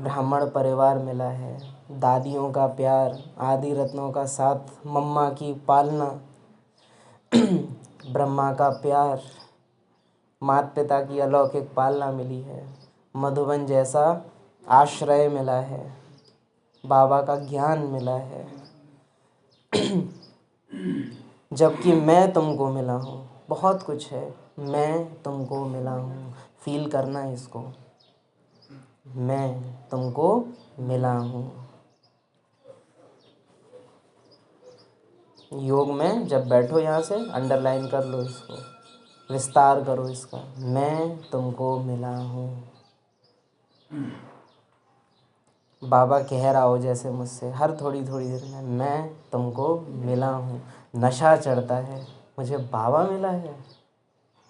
ब्राह्मण परिवार मिला है, दादियों का प्यार, आदि रत्नों का साथ, मम्मा की पालना, ब्रह्मा का प्यार, माता पिता की अलौकिक पालना मिली है, मधुबन जैसा आश्रय मिला है, बाबा का ज्ञान मिला है। जबकि मैं तुमको मिला हूँ, बहुत कुछ है। मैं तुमको मिला हूँ, फील करना इसको। मैं तुमको मिला हूँ। योग में जब बैठो यहाँ से अंडरलाइन कर लो इसको, विस्तार करो इसका। मैं तुमको मिला हूँ। बाबा कह रहा हो जैसे मुझसे हर थोड़ी थोड़ी देर में, मैं तुमको मिला हूँ। नशा चढ़ता है, मुझे बाबा मिला है।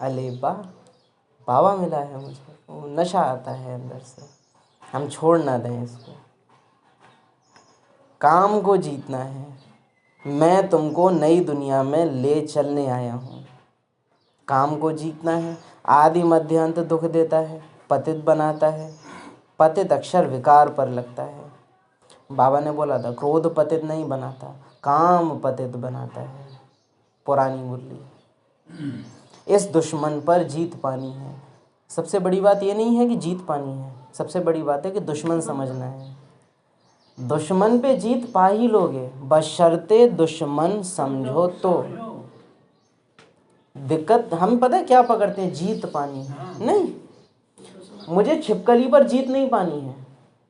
अले बाबा मिला है मुझे, वो नशा आता है अंदर से। हम छोड़ ना दें इसको। काम को जीतना है। मैं तुमको नई दुनिया में ले चलने आया हूँ। काम को जीतना है। आदि मध्य अंत दुख देता है, पतित बनाता है। पतित अक्षर विकार पर लगता है। बाबा ने बोला था क्रोध पतित नहीं बनाता, काम पतित बनाता है। पुरानी मुरली। इस दुश्मन पर जीत पानी है। सबसे बड़ी बात ये नहीं है कि जीत पानी है, सबसे बड़ी बात है कि दुश्मन समझना है। दुश्मन पे जीत पा ही लोगे, बशर्ते दुश्मन समझो तो। दिक्कत हम पता है क्या पकड़ते हैं, जीत पानी है। नहीं, मुझे छिपकली पर जीत नहीं पानी है।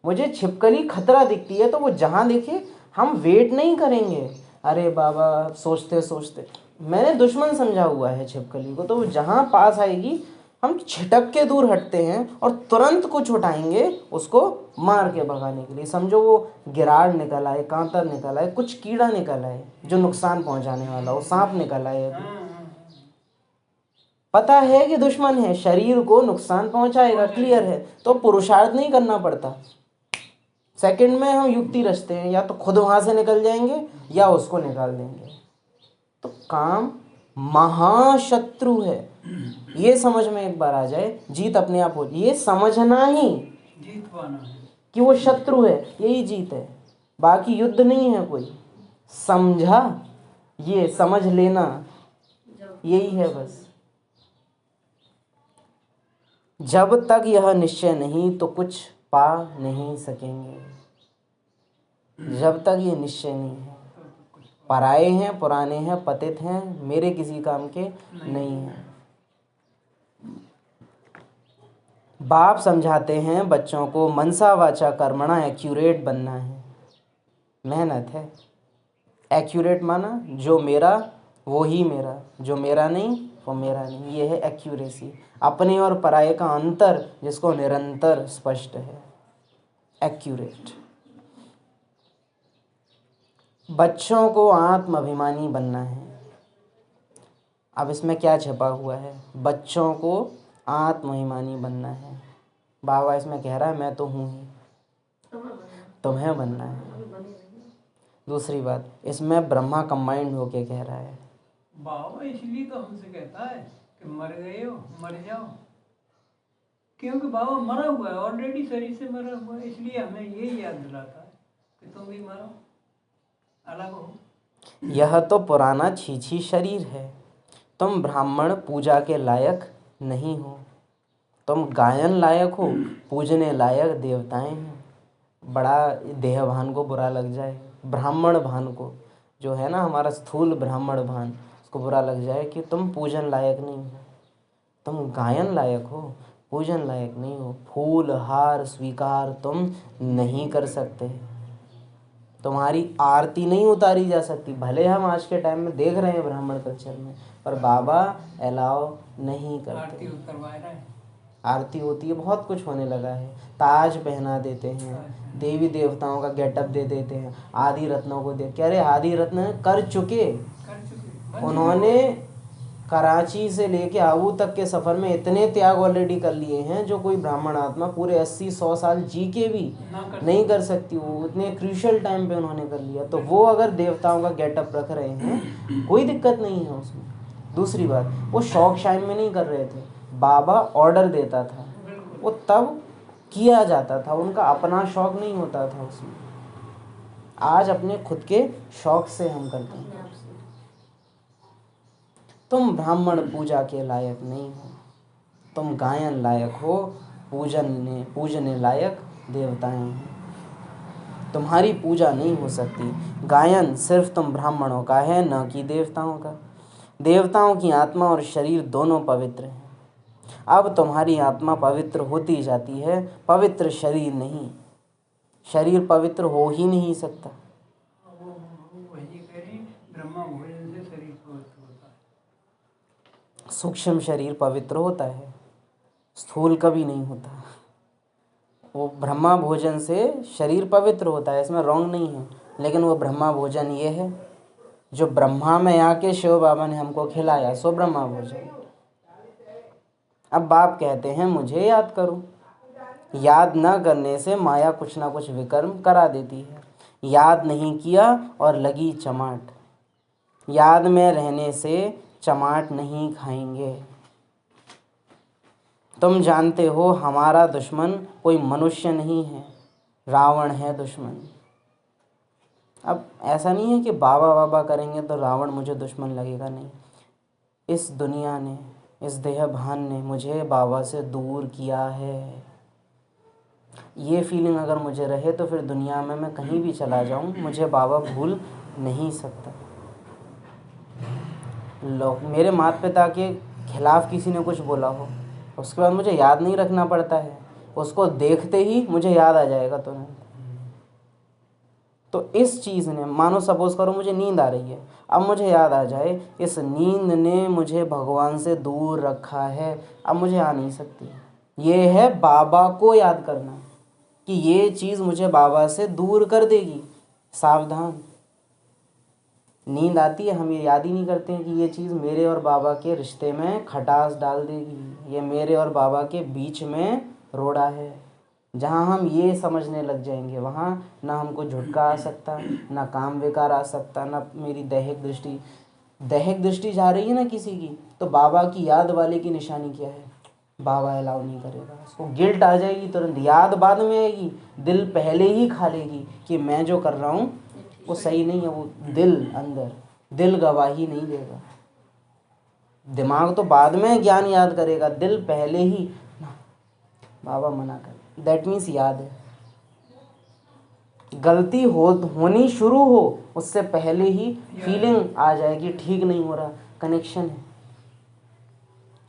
मुझे छिपकली खतरा दिखती है तो वो जहाँ दिखे हम वेट नहीं करेंगे। अरे बाबा सोचते सोचते, मैंने दुश्मन समझा हुआ है छिपकली को, तो वो जहाँ पास आएगी हम छिटक के दूर हटते हैं और तुरंत कुछ उठाएंगे उसको मार के भगाने के लिए। समझो वो गिराड़ निकल आए, कांतर निकल आए, कुछ कीड़ा निकल आए जो नुकसान पहुंचाने वाला हो, सांप निकल आए। पता है कि दुश्मन है, शरीर को नुकसान पहुंचाएगा, क्लियर है, तो पुरुषार्थ नहीं करना पड़ता। सेकंड में हम युक्ति रचते हैं, या तो खुद वहां से निकल जाएंगे या उसको निकाल देंगे। तो काम महाशत्रु है, ये समझ में एक बार आ जाए, जीत अपने आप हो। ये समझना ही जीत पाना है कि वो शत्रु है, यही जीत है। बाकी युद्ध नहीं है कोई। समझा, ये समझ लेना, यही है बस। जब तक यह निश्चय नहीं तो कुछ पा नहीं सकेंगे। जब तक ये निश्चय नहीं है, पराए हैं, पुराने हैं, पतित हैं, मेरे किसी काम के नहीं हैं। बाप समझाते हैं बच्चों को, मनसा वाचा कर्मणा एक्यूरेट बनना है। मेहनत है। एक्यूरेट माना जो मेरा वो ही मेरा, जो मेरा नहीं वो मेरा नहीं। ये है एक्यूरेसी, अपने और पराये का अंतर जिसको निरंतर स्पष्ट है। एक्यूरेट। बच्चों को आत्म अभिमानी बनना है। अब इसमें क्या छिपा हुआ है, बच्चों को आत्म अभिमानी बनना है। बाबा इसमें कह रहा है मैं तो हूँ ही, तुम्हें बनना है। दूसरी बात, इसमें ब्रह्मा कंबाइंड होके कह रहा है। बाबा इसलिए तो हमसे कहता है कि मर गए हो मर जाओ, क्योंकि बाबा मरा हुआ है ऑलरेडी, शरीर से मरा हुआ है। इसलिए हमें यही याद दिलाता है कि तुम भी मरो, अलग हो। यह तो पुराना छीछी शरीर है, तुम ब्राह्मण पूजा के लायक नहीं हो। तुम गायन लायक हो, पूजने लायक देवताएं हैं। बड़ा देह भान को बुरा लग जाए, ब्राह्मण भान को जो है ना, हमारा स्थूल ब्राह्मण भान, उसको बुरा लग जाए कि तुम पूजन लायक नहीं हो, तुम गायन लायक हो, पूजन लायक नहीं हो। फूल हार स्वीकार तुम नहीं कर सकते, तुम्हारी आरती नहीं उतारी जा सकती। भले हम आज के टाइम में देख रहे हैं ब्राह्मण कल्चर में, पर बाबा अलाउ नहीं करते। आरती होती है, बहुत कुछ होने लगा है। ताज पहना देते हैं, देवी देवताओं का गेटअप दे देते हैं, आदि रत्नों को दे। कह रहे आदि रत्न कर चुके, उन्होंने कराची से लेके आबू तक के सफ़र में इतने त्याग ऑलरेडी कर लिए हैं जो कोई ब्राह्मण आत्मा पूरे 80-100 साल जी के भी नहीं कर सकती। वो इतने क्रूशियल टाइम पे उन्होंने कर लिया, तो वो अगर देवताओं का गेटअप रख रहे हैं कोई दिक्कत नहीं है उसमें। दूसरी बात, वो शौक शाइन में नहीं कर रहे थे, बाबा ऑर्डर देता था, वो तब किया जाता था, उनका अपना शौक नहीं होता था उसमें। आज अपने खुद के शौक से हम करते हैं। तुम ब्राह्मण पूजा के लायक नहीं हो, तुम गायन लायक हो, पूजने लायक देवताएं हैं। तुम्हारी पूजा नहीं हो सकती। गायन सिर्फ तुम ब्राह्मणों का है, न कि देवताओं का। देवताओं की आत्मा और शरीर दोनों पवित्र हैं। अब तुम्हारी आत्मा पवित्र होती जाती है, पवित्र शरीर नहीं। शरीर पवित्र हो ही नहीं सकता। वो वही कह रही, ब्रह्मा भोजन से शरीर पवित्र होता है। सूक्ष्म शरीर पवित्र होता है, स्थूल कभी नहीं होता। वो ब्रह्मा भोजन से शरीर पवित्र होता है, इसमें रॉन्ग नहीं है, लेकिन वो ब्रह्मा भोजन ये है जो ब्रह्मा में आके शिव बाबा ने हमको खिलाया, सो ब्रह्मा भोजन। अब बाप कहते हैं मुझे याद करो। याद न करने से माया कुछ ना कुछ विकर्म करा देती है। याद नहीं किया और लगी चमाट। याद में रहने से चमाट नहीं खाएंगे। तुम जानते हो हमारा दुश्मन कोई मनुष्य नहीं है, रावण है दुश्मन। अब ऐसा नहीं है कि बाबा बाबा करेंगे तो रावण मुझे दुश्मन लगेगा, नहीं। इस दुनिया ने, इस देह भान ने मुझे बाबा से दूर किया है। ये फीलिंग अगर मुझे रहे तो फिर दुनिया में मैं कहीं भी चला जाऊं, मुझे बाबा भूल नहीं सकता। लोग मेरे माता पिता के खिलाफ किसी ने कुछ बोला हो, उसके बाद मुझे याद नहीं रखना पड़ता है, उसको देखते ही मुझे याद आ जाएगा तुरंत। तो इस चीज़ ने, मानो सपोज करो मुझे नींद आ रही है, अब मुझे याद आ जाए इस नींद ने मुझे भगवान से दूर रखा है, अब मुझे आ नहीं सकती। ये है बाबा को याद करना कि ये चीज़ मुझे बाबा से दूर कर देगी, सावधान। नींद आती है, हम ये याद ही नहीं करते हैं कि ये चीज़ मेरे और बाबा के रिश्ते में खटास डाल देगी, ये मेरे और बाबा के बीच में रोड़ा है। जहाँ हम ये समझने लग जाएंगे वहाँ ना हमको झुटका आ सकता, ना काम विकार आ सकता, ना मेरी दैहिक दृष्टि जा रही है ना किसी की, तो बाबा की याद वाले की निशानी क्या है? बाबा अलाउ नहीं करेगा। उसको गिल्ट आ जाएगी तुरंत, याद बाद में आएगी, दिल पहले ही खा लेगी कि मैं जो कर रहा हूँ वो सही नहीं है। वो दिल गवाही नहीं देगा। दिमाग तो बाद में ज्ञान याद करेगा, दिल पहले ही बाबा मना कर। दैट मीन्स याद है। गलती होनी शुरू हो उससे पहले ही फीलिंग आ जाएगी ठीक नहीं हो रहा, कनेक्शन है।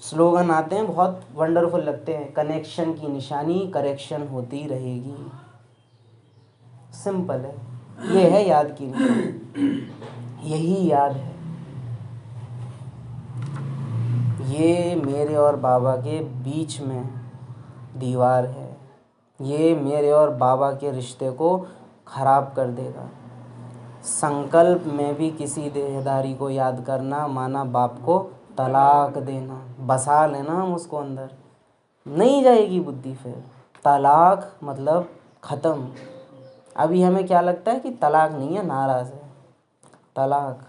स्लोगन आते हैं बहुत वंडरफुल लगते हैं, कनेक्शन की निशानी करेक्शन होती रहेगी। सिंपल है, ये है याद की निशानी, यही याद है। ये मेरे और बाबा के बीच में दीवार है, ये मेरे और बाबा के रिश्ते को खराब कर देगा। संकल्प में भी किसी देहधारी को याद करना माना बाप को तलाक देना। बसा लेना हम उसको अंदर, नहीं जाएगी बुद्धि फिर। तलाक मतलब ख़त्म। अभी हमें क्या लगता है कि तलाक नहीं है, नाराज़ है, तलाक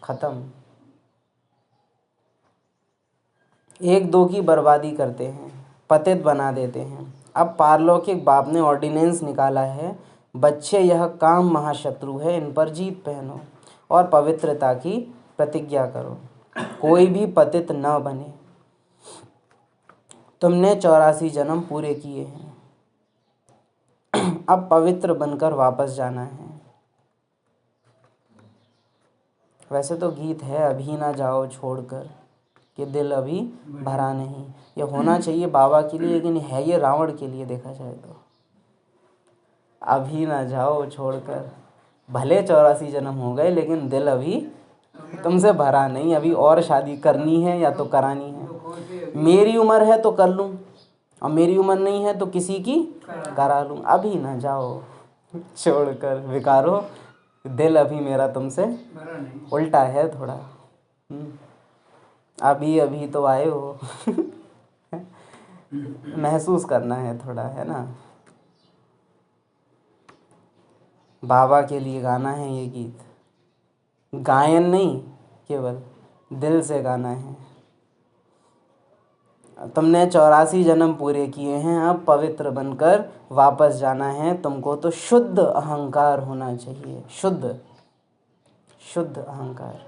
ख़त्म। एक दो की बर्बादी करते हैं, पतित बना देते हैं। अब पारलौकिक बाप ने ऑर्डिनेंस निकाला है, बच्चे यह काम महाशत्रु है, इन पर जीत पहनो और पवित्रता की प्रतिज्ञा करो, कोई भी पतित न बने। तुमने 84 जन्म पूरे किए हैं, अब पवित्र बनकर वापस जाना है। वैसे तो गीत है, अभी ना जाओ छोड़कर कि दिल अभी भरा नहीं, ये होना चाहिए बाबा के लिए, लेकिन है ये रावण के लिए देखा जाए तो। अभी ना जाओ छोड़कर, भले 84 जन्म हो गए लेकिन दिल अभी तुमसे भरा नहीं, अभी और शादी करनी है या तो करानी है। मेरी उम्र है तो कर लूँ, और मेरी उम्र नहीं है तो किसी की करा लूँ। अभी ना जाओ छोड़कर विकारो, दिल अभी मेरा तुमसे उल्टा है थोड़ा। अभी अभी तो आए हो महसूस करना है थोड़ा, है ना। बाबा के लिए गाना है ये गीत, गायन नहीं, केवल दिल से गाना है। तुमने 84 जन्म पूरे किए हैं, अब पवित्र बनकर वापस जाना है तुमको। तो शुद्ध अहंकार होना चाहिए, शुद्ध अहंकार।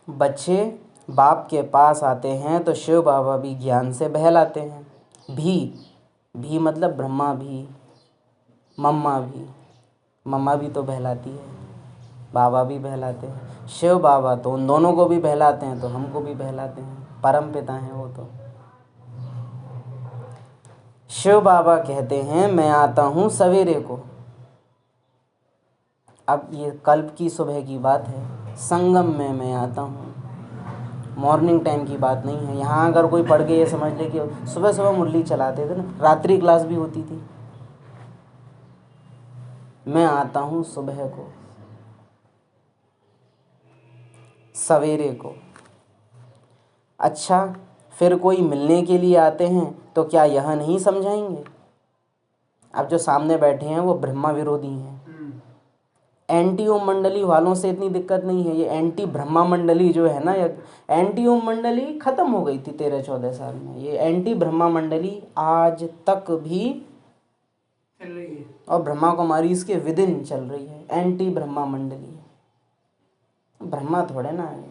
बच्चे बाप के पास आते हैं तो शिव बाबा भी ज्ञान से बहलाते हैं। भी मतलब ब्रह्मा भी, मम्मा भी तो बहलाती है। बाबा भी बहलाते हैं। शिव बाबा तो उन दोनों को भी बहलाते हैं, तो हमको भी बहलाते हैं। परम पिता हैं वो तो। शिव बाबा कहते हैं मैं आता हूँ सवेरे को। अब ये कल्प की सुबह की बात है, संगम में मैं आता हूँ, मॉर्निंग टाइम की बात नहीं है। यहाँ अगर कोई पढ़ के ये समझ ले कि सुबह सुबह मुरली चलाते थे ना, रात्रि क्लास भी होती थी। मैं आता हूँ सुबह को, सवेरे को। अच्छा, फिर कोई मिलने के लिए आते हैं तो क्या यह नहीं समझाएंगे? अब जो सामने बैठे हैं वो ब्रह्मा विरोधी हैं। एंटी ओम मंडली वालों से इतनी दिक्कत नहीं है। ये एंटी ब्रह्मा मंडली जो है ना, एंटी ओम मंडली खत्म हो गई थी 13-14 साल में। ये एंटी ब्रह्मा मंडली आज तक भी चल रही है, और ब्रह्मा कुमारी इसके विदिन चल रही है। एंटी ब्रह्मा मंडली, ब्रह्मा थोड़े ना है,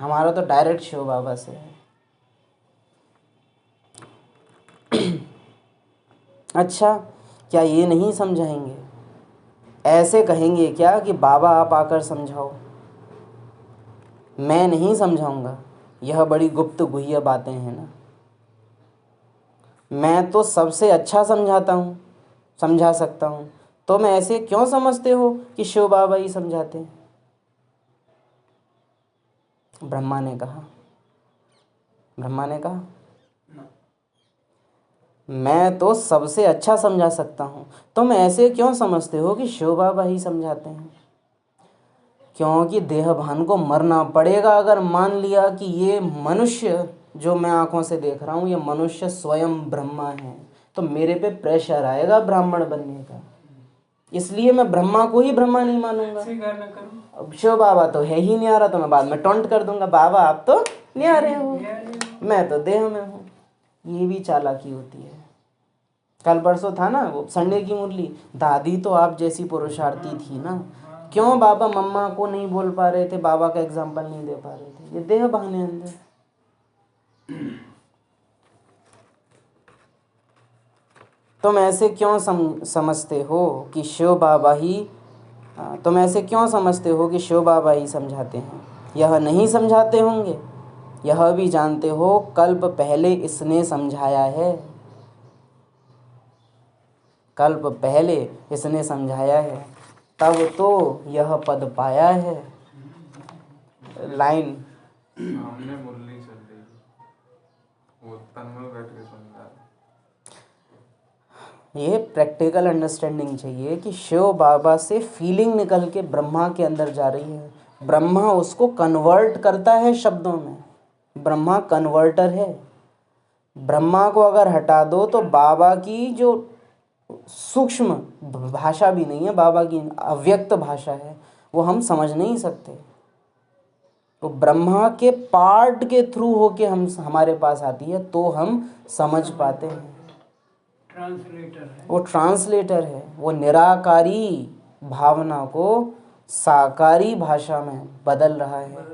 हमारा तो डायरेक्ट शिव बाबा से है। अच्छा, क्या ये नहीं समझाएंगे? ऐसे कहेंगे क्या कि बाबा आप आकर समझाओ? मैं नहीं समझाऊंगा, यह बड़ी गुप्त गुह्य बातें हैं ना। मैं तो सबसे अच्छा समझाता हूँ, समझा सकता हूँ। तो मैं ऐसे क्यों समझते हो कि शिव बाबा ही समझाते हैं? ब्रह्मा ने कहा, मैं तो सबसे अच्छा समझा सकता हूँ। तुम ऐसे क्यों समझते हो कि शिव बाबा ही समझाते हैं? क्योंकि देहभान को मरना पड़ेगा। अगर मान लिया कि ये मनुष्य जो मैं आंखों से देख रहा हूँ, ये मनुष्य स्वयं ब्रह्मा है, तो मेरे पे प्रेशर आएगा ब्राह्मण बनने का। इसलिए मैं ब्रह्मा को ही ब्रह्मा नहीं मानूंगा। अब शिव बाबा तो है ही नहीं आ रहा, तो मैं बाद में टोंट कर दूंगा, बाबा आप तो नहीं आ रहे हो, मैं तो देह में हूँ। ये भी चालाकी होती है। कल परसों था ना वो संडे की मुरली, दादी तो आप जैसी पुरुषार्थी थी ना, क्यों बाबा मम्मा को नहीं बोल पा रहे थे, बाबा का एग्जाम्पल नहीं दे पा रहे थे? ये देह बहाने अंदर। तुम ऐसे क्यों समझते हो कि शिव बाबा ही तुम ऐसे क्यों समझते हो कि शिव बाबा ही समझाते हैं? यह नहीं समझाते होंगे, यह भी जानते हो कल्प पहले इसने समझाया है। कल्प पहले इसने समझाया है, तब तो यह पद पाया है। लाइन सामने मुरली चल रही है, वो तन्मय बैठ के सुन रहा है। ये प्रैक्टिकल अंडरस्टैंडिंग चाहिए कि शिव बाबा से फीलिंग निकल के ब्रह्मा के अंदर जा रही है, ब्रह्मा उसको कन्वर्ट करता है शब्दों में। ब्रह्मा कन्वर्टर है। ब्रह्मा को अगर हटा दो तो बाबा की जो सूक्ष्म भाषा भी नहीं है, बाबा की अव्यक्त भाषा है, वो हम समझ नहीं सकते। तो ब्रह्मा के पार्ट के थ्रू होके हमारे पास आती है, तो हम समझ पाते हैं। ट्रांसलेटर है, वो ट्रांसलेटर है। वो निराकारी भावना को साकारी भाषा में बदल रहा है।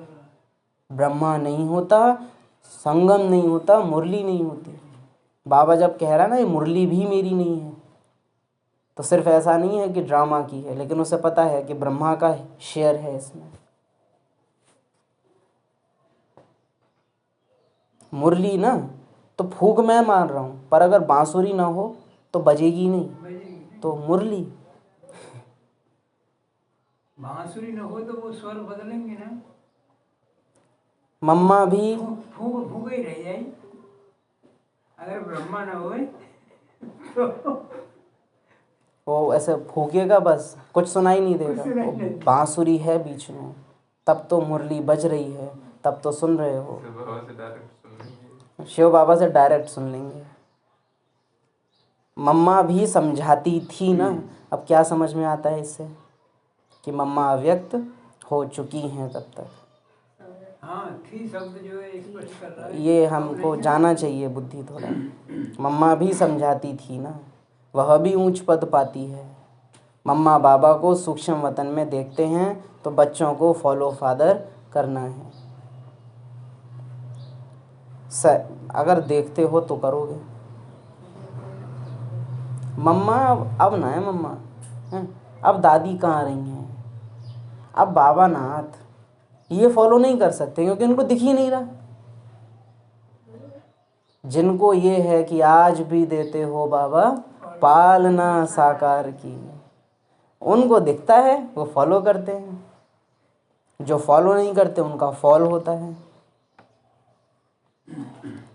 ब्रह्मा नहीं होता, संगम नहीं होता, मुरली नहीं होती। बाबा जब कह रहा है ना ये मुरली भी मेरी नहीं है, तो सिर्फ ऐसा नहीं है कि ड्रामा की है, लेकिन उसे पता है कि ब्रह्मा का शेयर है इसमें। मुरली ना तो फूंक मैं मार रहा हूँ, पर अगर बांसुरी ना हो तो बजेगी नहीं, तो मुरली। बांसुरी न हो तो वो स्वर बदलेंगे ना, मम्मा भी फूंक फूंक ही रह जाए। अगर ब्रह्मा ना होए तो वो ऐसे फूकेगा, बस कुछ सुनाई नहीं देगा। वो बांसुरी है बीच में, तब तो मुरली बज रही है, तब तो सुन रहे हो। शिव बाबा से डायरेक्ट सुन लेंगे। मम्मा भी समझाती थी ना, अब क्या समझ में आता है इससे कि मम्मा अव्यक्त हो चुकी हैं तब तक। हाँ, थी शब्द जो है स्पष्ट कर रहा है, ये हमको जाना चाहिए बुद्धि थोड़ा। मम्मा भी समझाती थी ना, वह भी ऊंच पद पाती है। मम्मा बाबा को सूक्ष्म वतन में देखते हैं तो बच्चों को फॉलो फादर करना है। अगर देखते हो तो करोगे। मम्मा अब ना है मम्मा, हैं? अब दादी कहाँ रही हैं? अब बाबा नाथ ये फॉलो नहीं कर सकते क्योंकि उनको दिख ही नहीं रहा। जिनको ये है कि आज भी देते हो बाबा पालना साकार की, उनको दिखता है, वो फॉलो करते हैं। जो फॉलो नहीं करते उनका फॉल होता है।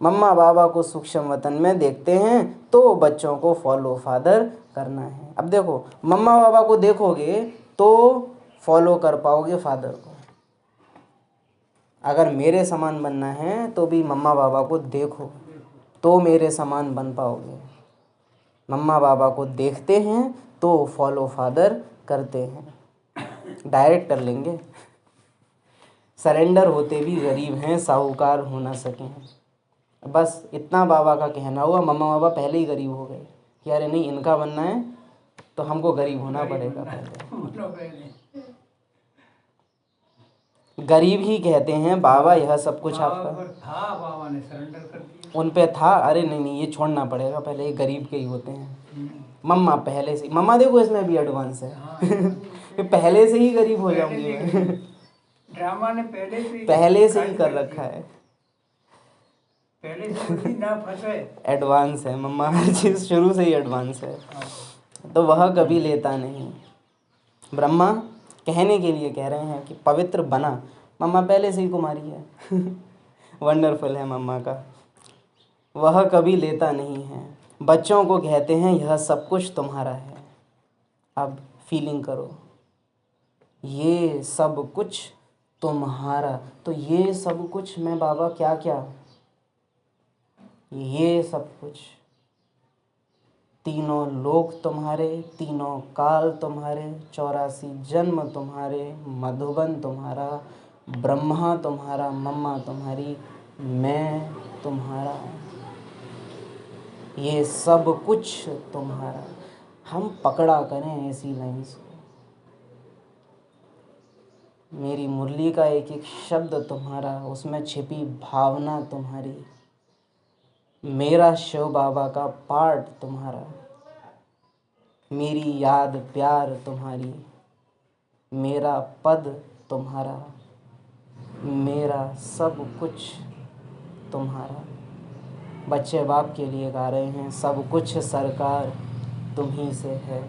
मम्मा बाबा को सूक्ष्म वतन में देखते हैं तो बच्चों को फॉलो फादर करना है। अब देखो, मम्मा बाबा को देखोगे तो फॉलो कर पाओगे फादर को। अगर मेरे समान बनना है तो भी मम्मा बाबा को देखो तो मेरे समान बन पाओगे। मम्मा बाबा को देखते हैं तो फॉलो फादर करते हैं। डायरेक्ट कर लेंगे। सरेंडर होते भी गरीब हैं, साहूकार हो ना सके हैं। बस इतना बाबा का कहना हुआ। मम्मा बाबा पहले ही गरीब हो गए कि अरे नहीं, इनका बनना है तो हमको गरीब होना पड़ेगा पहले। गरीब ही कहते हैं बाबा यह सब कुछ आपका। था, बाबा ने सरेंडर कर दिया। उन पे था, अरे नहीं नहीं, ये छोड़ना पड़ेगा पहले, ये गरीब के ही होते हैं। मम्मा पहले से, मम्मा देखो इसमें भी एडवांस है। ये पहले से ही गरीब हो जाऊंगी मैं। ड्रामा ने पहले से ही कर रखा है। पहले से ही ना फंसे। एडवांस है मम्मा, हर चीज़ शुरू से ही एडवांस है। तो वह कभी लेता नहीं। ब्रह्मा कहने के लिए कह रहे हैं कि पवित्र बना। मम्मा पहले से ही कुमारी है। वंडरफुल है मम्मा का। वह कभी लेता नहीं है। बच्चों को कहते हैं यह सब कुछ तुम्हारा है। अब फीलिंग करो, ये सब कुछ तुम्हारा। तो ये सब कुछ में बाबा क्या क्या, ये सब कुछ, तीनों लोक तुम्हारे, तीनों काल तुम्हारे, 84 जन्म तुम्हारे, मधुबन तुम्हारा, ब्रह्मा तुम्हारा, मम्मा तुम्हारी, मैं तुम्हारा, ये सब कुछ तुम्हारा। हम पकड़ा करें ऐसी लाइन्स को। मेरी मुरली का एक एक शब्द तुम्हारा, उसमें छिपी भावना तुम्हारी। मेरा शिव बाबा का पार्ट तुम्हारा, मेरी याद प्यार तुम्हारी, मेरा पद तुम्हारा, मेरा सब कुछ तुम्हारा। बच्चे बाप के लिए गा रहे हैं, सब कुछ सरकार तुम्ही से है।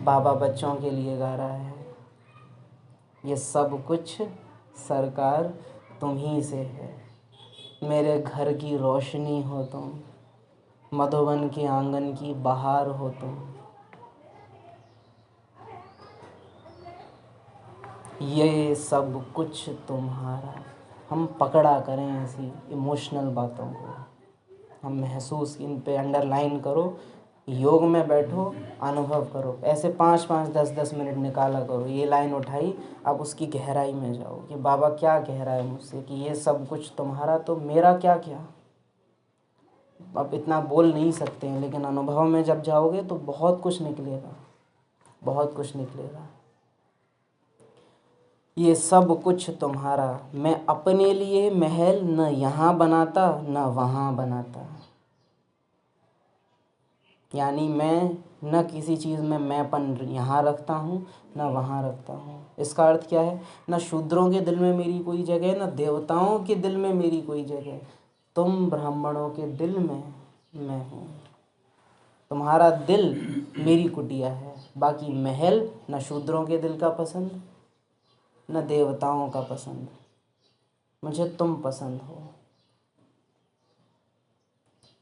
बाबा बच्चों के लिए गा रहा है, ये सब कुछ सरकार तुम्ही से है। मेरे घर की रोशनी हो तुम, मधुबन के आंगन की बहार हो तुम। ये सब कुछ तुम्हारा। हम पकड़ा करें ऐसी इमोशनल बातों को, हम महसूस, इन पे अंडरलाइन करो, योग में बैठो, अनुभव करो। ऐसे 5-5, 10-10 मिनट निकाला करो। ये लाइन उठाई, अब उसकी गहराई में जाओ कि बाबा क्या कह रहा है मुझसे, कि ये सब कुछ तुम्हारा, तो मेरा क्या क्या। अब इतना बोल नहीं सकते हैं, लेकिन अनुभव में जब जाओगे तो बहुत कुछ निकलेगा, बहुत कुछ निकलेगा। ये सब कुछ तुम्हारा। मैं अपने लिए महल न यहाँ बनाता न वहाँ बनाता। यानी मैं न किसी चीज़ में मैंपन यहाँ रखता हूँ न वहाँ रखता हूँ। इसका अर्थ क्या है, न शूद्रों के दिल में मेरी कोई जगह, न देवताओं के दिल में मेरी कोई जगह। तुम ब्राह्मणों के दिल में मैं हूँ। तुम्हारा दिल मेरी कुटिया है। बाकी महल न शूद्रों के दिल का पसंद न देवताओं का पसंद, मुझे तुम पसंद हो।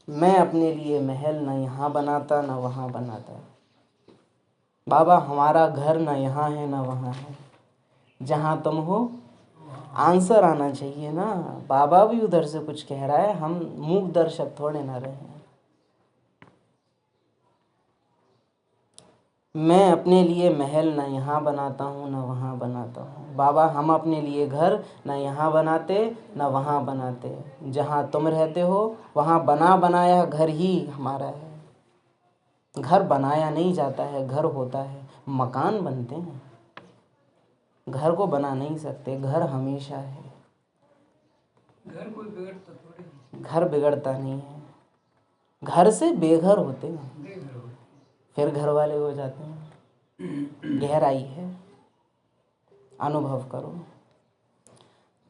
मैं अपने लिए महल न यहाँ बनाता न वहाँ बनाता। बाबा हमारा घर न यहाँ है न वहाँ है, जहाँ तुम हो। आंसर आना चाहिए ना। बाबा भी उधर से कुछ कह रहा है, हम मूक दर्शक थोड़े ना रहे। मैं अपने लिए महल न यहाँ बनाता हूँ न वहाँ बनाता हूँ। बाबा हम अपने लिए घर न यहाँ बनाते न वहाँ बनाते। जहाँ तुम रहते हो वहाँ बना बनाया घर ही हमारा है। घर बनाया नहीं जाता है, घर होता है। मकान बनते हैं, घर को बना नहीं सकते। घर हमेशा है। घर कोई बिगड़ता थोड़ी, घर बिगड़ता नहीं है। घर से बेघर होते हैं, बेघर होते। फिर घर वाले हो जाते हैं। गहराई है। अनुभव करो।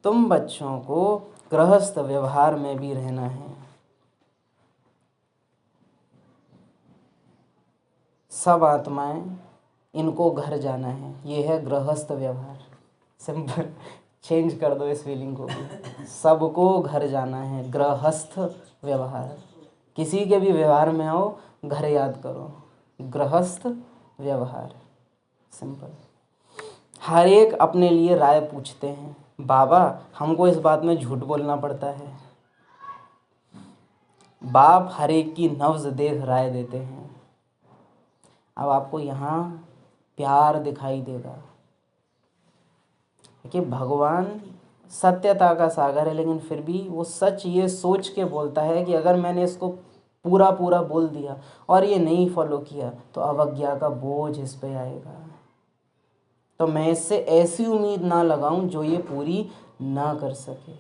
तुम बच्चों को गृहस्थ व्यवहार में भी रहना है। सब आत्माएं, इनको घर जाना है, ये है गृहस्थ व्यवहार। सिंपल चेंज कर दो इस फीलिंग को भी। सबको घर जाना है, गृहस्थ व्यवहार। किसी के भी व्यवहार में आओ, घर याद करो, गृहस्थ व्यवहार। सिंपल। हर एक अपने लिए राय पूछते हैं। बाबा, हमको इस बात में झूठ बोलना पड़ता है। बाप हर एक की नब्ज देख राय देते हैं। अब आपको यहाँ प्यार दिखाई देगा कि भगवान सत्यता का सागर है, लेकिन फिर भी वो सच ये सोच के बोलता है कि अगर मैंने इसको पूरा पूरा बोल दिया और ये नहीं फॉलो किया तो अवज्ञा का बोझ इस पे आएगा। तो मैं इससे ऐसी उम्मीद ना लगाऊं जो ये पूरी ना कर सके।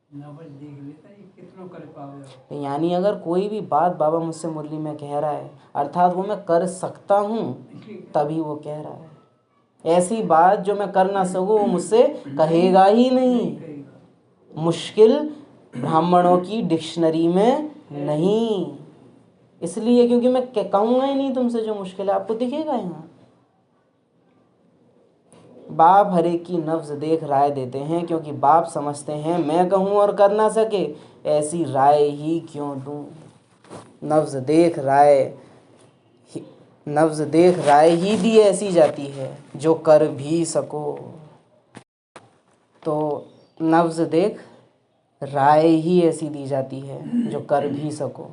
देख लेता है कितना कर पावे। यानी अगर कोई भी बात बाबा मुझसे मुरली में कह रहा है, अर्थात वो मैं कर सकता हूँ, तभी वो कह रहा है। ऐसी बात जो मैं कर ना सकूं वो मुझसे कहेगा ही नहीं। मुश्किल ब्राह्मणों की डिक्शनरी में नहीं, इसलिए क्योंकि मैं कहूँगा ही नहीं तुमसे जो मुश्किल है, आपको दिखेगा यहाँ। बाप हर एक की नब्ज देख राय देते हैं, क्योंकि बाप समझते हैं मैं कहूँ और कर ना सके, ऐसी राय ही क्यों दूँ। नब्ज देख राय ही दी ऐसी जाती है जो कर भी सको। तो नब्ज देख राय ही ऐसी दी जाती है जो कर भी सको।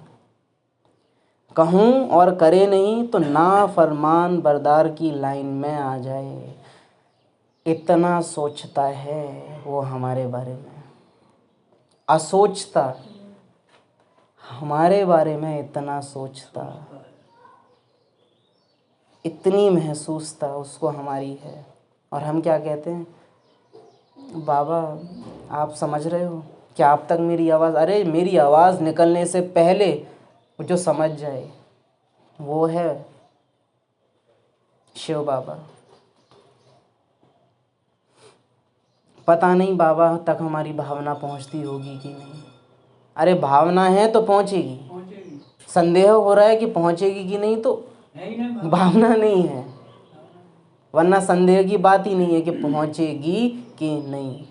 कहूँ और करे नहीं तो ना फरमान बरदार की लाइन में आ जाए। इतना सोचता है वो हमारे बारे में, असोचता हमारे बारे में इतना सोचता, इतनी महसूसता उसको हमारी है। और हम क्या कहते हैं, बाबा आप समझ रहे हो क्या आप तक मेरी आवाज़, अरे मेरी आवाज़ निकलने से पहले जो समझ जाए वो है शिव बाबा। पता नहीं बाबा तक हमारी भावना पहुंचती होगी कि नहीं। अरे भावना है तो पहुंचेगी, संदेह हो रहा है कि पहुंचेगी कि नहीं तो भावना नहीं है, वरना संदेह की बात ही नहीं है कि पहुंचेगी कि नहीं।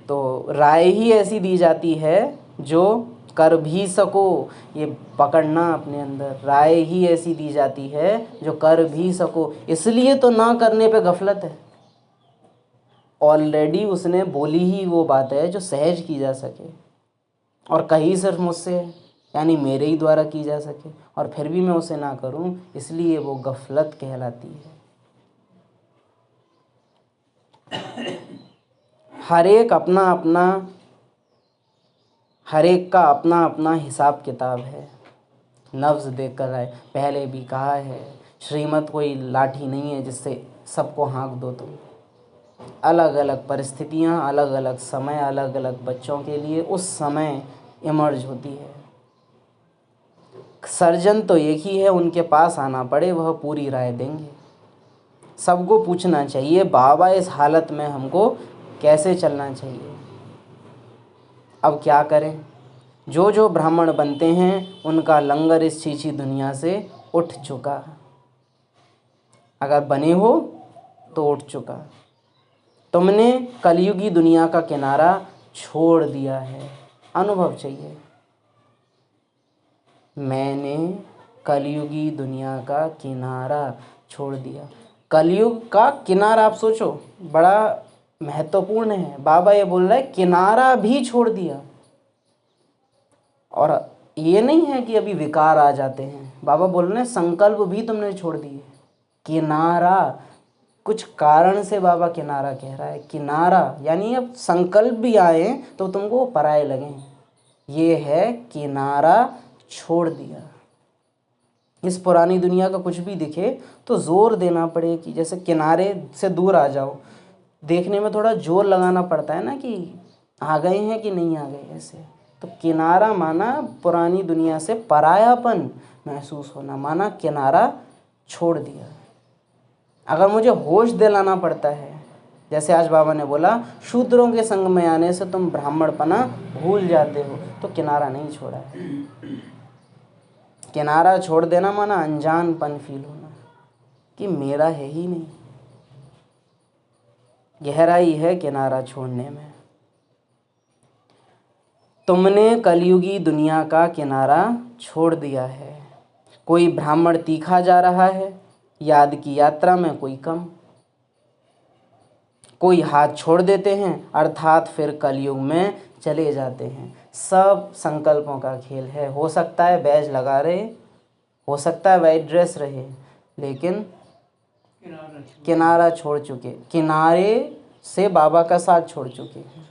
तो राय ही ऐसी दी जाती है जो कर भी सको। ये पकड़ना अपने अंदर, राय ही ऐसी दी जाती है जो कर भी सको। इसलिए तो ना करने पे गफलत है। ऑलरेडी उसने बोली ही वो बात है जो सहज की जा सके, और कही सिर्फ मुझसे है, यानी मेरे ही द्वारा की जा सके, और फिर भी मैं उसे ना करूं, इसलिए वो गफलत कहलाती है। हर एक का अपना अपना हिसाब किताब है। नब्ज देख कर आए, पहले भी कहा है, श्रीमत कोई लाठी नहीं है जिससे सबको हाँक दो तुम। अलग अलग परिस्थितियाँ, अलग अलग समय, अलग अलग बच्चों के लिए उस समय इमर्ज होती है। सर्जन तो एक ही है, उनके पास आना पड़े वह पूरी राय देंगे। सबको पूछना चाहिए बाबा इस हालत में हमको कैसे चलना चाहिए, अब क्या करें। जो जो ब्राह्मण बनते हैं उनका लंगर इस छीछी दुनिया से उठ चुका, अगर बने हो तो उठ चुका। तुमने कलयुगी दुनिया का किनारा छोड़ दिया है, अनुभव चाहिए। मैंने कलयुगी दुनिया का किनारा छोड़ दिया। कलयुग का किनारा आप सोचो, बड़ा महत्वपूर्ण है। बाबा ये बोल रहा है किनारा भी छोड़ दिया। और ये नहीं है कि अभी विकार आ जाते हैं, बाबा बोल रहे हैं संकल्प भी तुमने छोड़ दिए। किनारा, कुछ कारण से बाबा किनारा कह रहा है। किनारा यानी अब संकल्प भी आए तो तुमको पराये लगें, ये है किनारा छोड़ दिया। इस पुरानी दुनिया का कुछ भी दिखे तो जोर देना पड़े कि जैसे किनारे से दूर आ जाओ, देखने में थोड़ा जोर लगाना पड़ता है ना कि आ गए हैं कि नहीं आ गए, ऐसे। तो किनारा माना पुरानी दुनिया से परायापन महसूस होना, माना किनारा छोड़ दिया। अगर मुझे होश दिलाना पड़ता है, जैसे आज बाबा ने बोला शूद्रों के संग में आने से तुम ब्राह्मणपना भूल जाते हो, तो किनारा नहीं छोड़ा है। किनारा छोड़ देना माना अनजानपन फील होना कि मेरा है ही नहीं। गहराई है किनारा छोड़ने में। तुमने कलयुगी दुनिया का किनारा छोड़ दिया है। कोई ब्राह्मण तीखा जा रहा है, याद की यात्रा में कोई कम। कोई हाथ छोड़ देते हैं, अर्थात फिर कलयुग में चले जाते हैं। सब संकल्पों का खेल है। हो सकता है बैज लगा रहे, हो सकता है वाइट ड्रेस रहे, लेकिन किनारा छोड़ चुके, किनारे से बाबा का साथ छोड़ चुके हैं।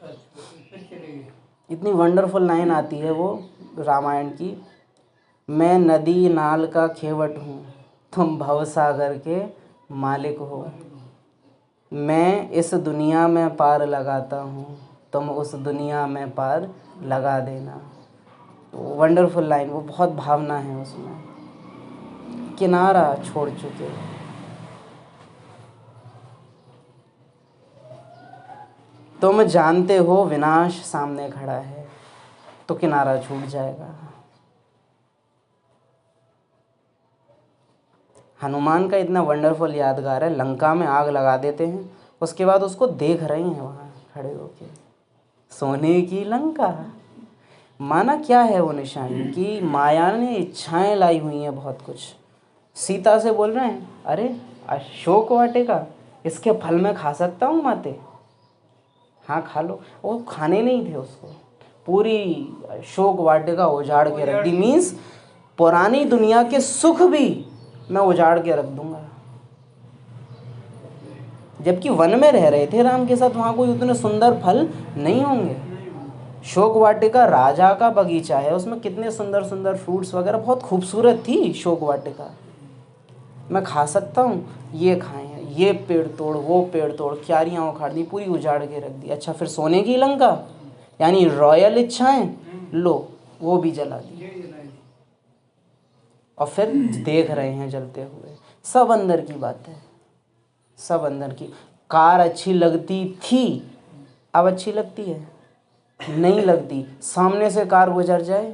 इतनी वंडरफुल लाइन आती है वो रामायण की, मैं नदी नाल का खेवट हूँ, तुम भवसागर के मालिक हो। मैं इस दुनिया में पार लगाता हूँ, तुम उस दुनिया में पार लगा देना। तो वंडरफुल लाइन, वो बहुत भावना है उसमें। किनारा छोड़ चुके, तुम जानते हो विनाश सामने खड़ा है, तो किनारा छूट जाएगा। हनुमान का इतना वंडरफुल यादगार है, लंका में आग लगा देते हैं, उसके बाद उसको देख रहे हैं वहाँ खड़े होके, सोने की लंका। माना क्या है वो निशानी कि माया ने इच्छाएं लाई हुई हैं बहुत कुछ। सीता से बोल रहे हैं, अरे अशोक वाटिका, इसके फल मैं खा सकता हूँ माते? हाँ खा लो। वो खाने नहीं थे उसको, पूरी अशोक वाटिका उजाड़ के रख दी। मीन्स पुरानी दुनिया के सुख भी मैं उजाड़ के रख दूंगा। जबकि वन में रह रहे थे राम के साथ, वहाँ कोई उतने सुंदर फल नहीं होंगे। शोक वाटिका राजा का बगीचा है, उसमें कितने सुंदर सुंदर फ्रूट्स वगैरह, बहुत खूबसूरत थी शोक वाटिका। मैं खा सकता हूँ, ये खाएं, ये पेड़ तोड़, वो पेड़ तोड़, क्यारियाँ उखाड़ दी, पूरी उजाड़ के रख दी। अच्छा फिर सोने की लंका, यानी रॉयल इच्छाएं, लो वो भी जला दी। और फिर देख रहे हैं जलते हुए। सब अंदर की बात है, सब अंदर की। कार अच्छी लगती थी, अब अच्छी लगती है? नहीं लगती। सामने से कार गुजर जाए,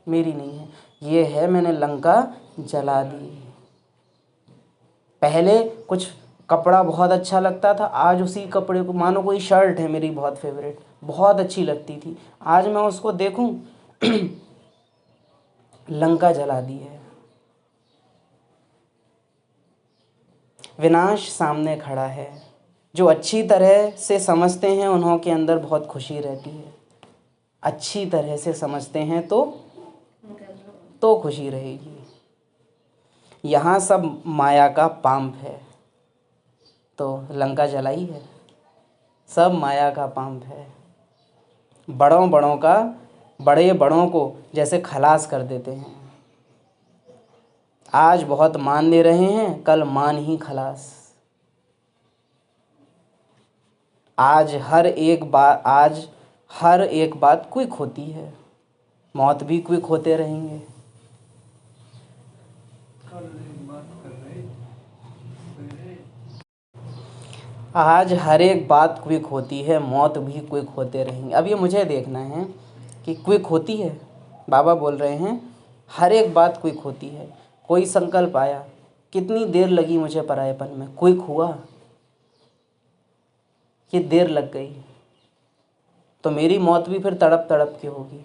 मेरी नहीं है, ये है मैंने लंका जला दी। पहले कुछ कपड़ा बहुत अच्छा लगता था, आज उसी कपड़े को, मानो कोई शर्ट है मेरी बहुत फेवरेट, बहुत अच्छी लगती थी, आज मैं उसको देखूं लंका जला दी है। विनाश सामने खड़ा है। जो अच्छी तरह से समझते हैं उन्हों के अंदर बहुत खुशी रहती है। अच्छी तरह से समझते हैं तो खुशी रहेगी। यहाँ सब माया का पांप है, तो लंका जलाई है। सब माया का पांप है। बड़े बड़ों को जैसे खलास कर देते हैं। आज बहुत मान ले रहे हैं, कल मान ही खलास। आज हर एक बात क्विक होती है, मौत भी क्विक होते रहेंगे। आज हर एक बात क्विक होती है, मौत भी क्विक होते रहेंगे। अब ये मुझे देखना है कि क्विक होती है। बाबा बोल रहे हैं हर एक बात क्विक होती है। कोई संकल्प आया, कितनी देर लगी मुझे परायेपन में, क्विक हुआ कि देर लग गई, तो मेरी मौत भी फिर तड़प तड़प के होगी।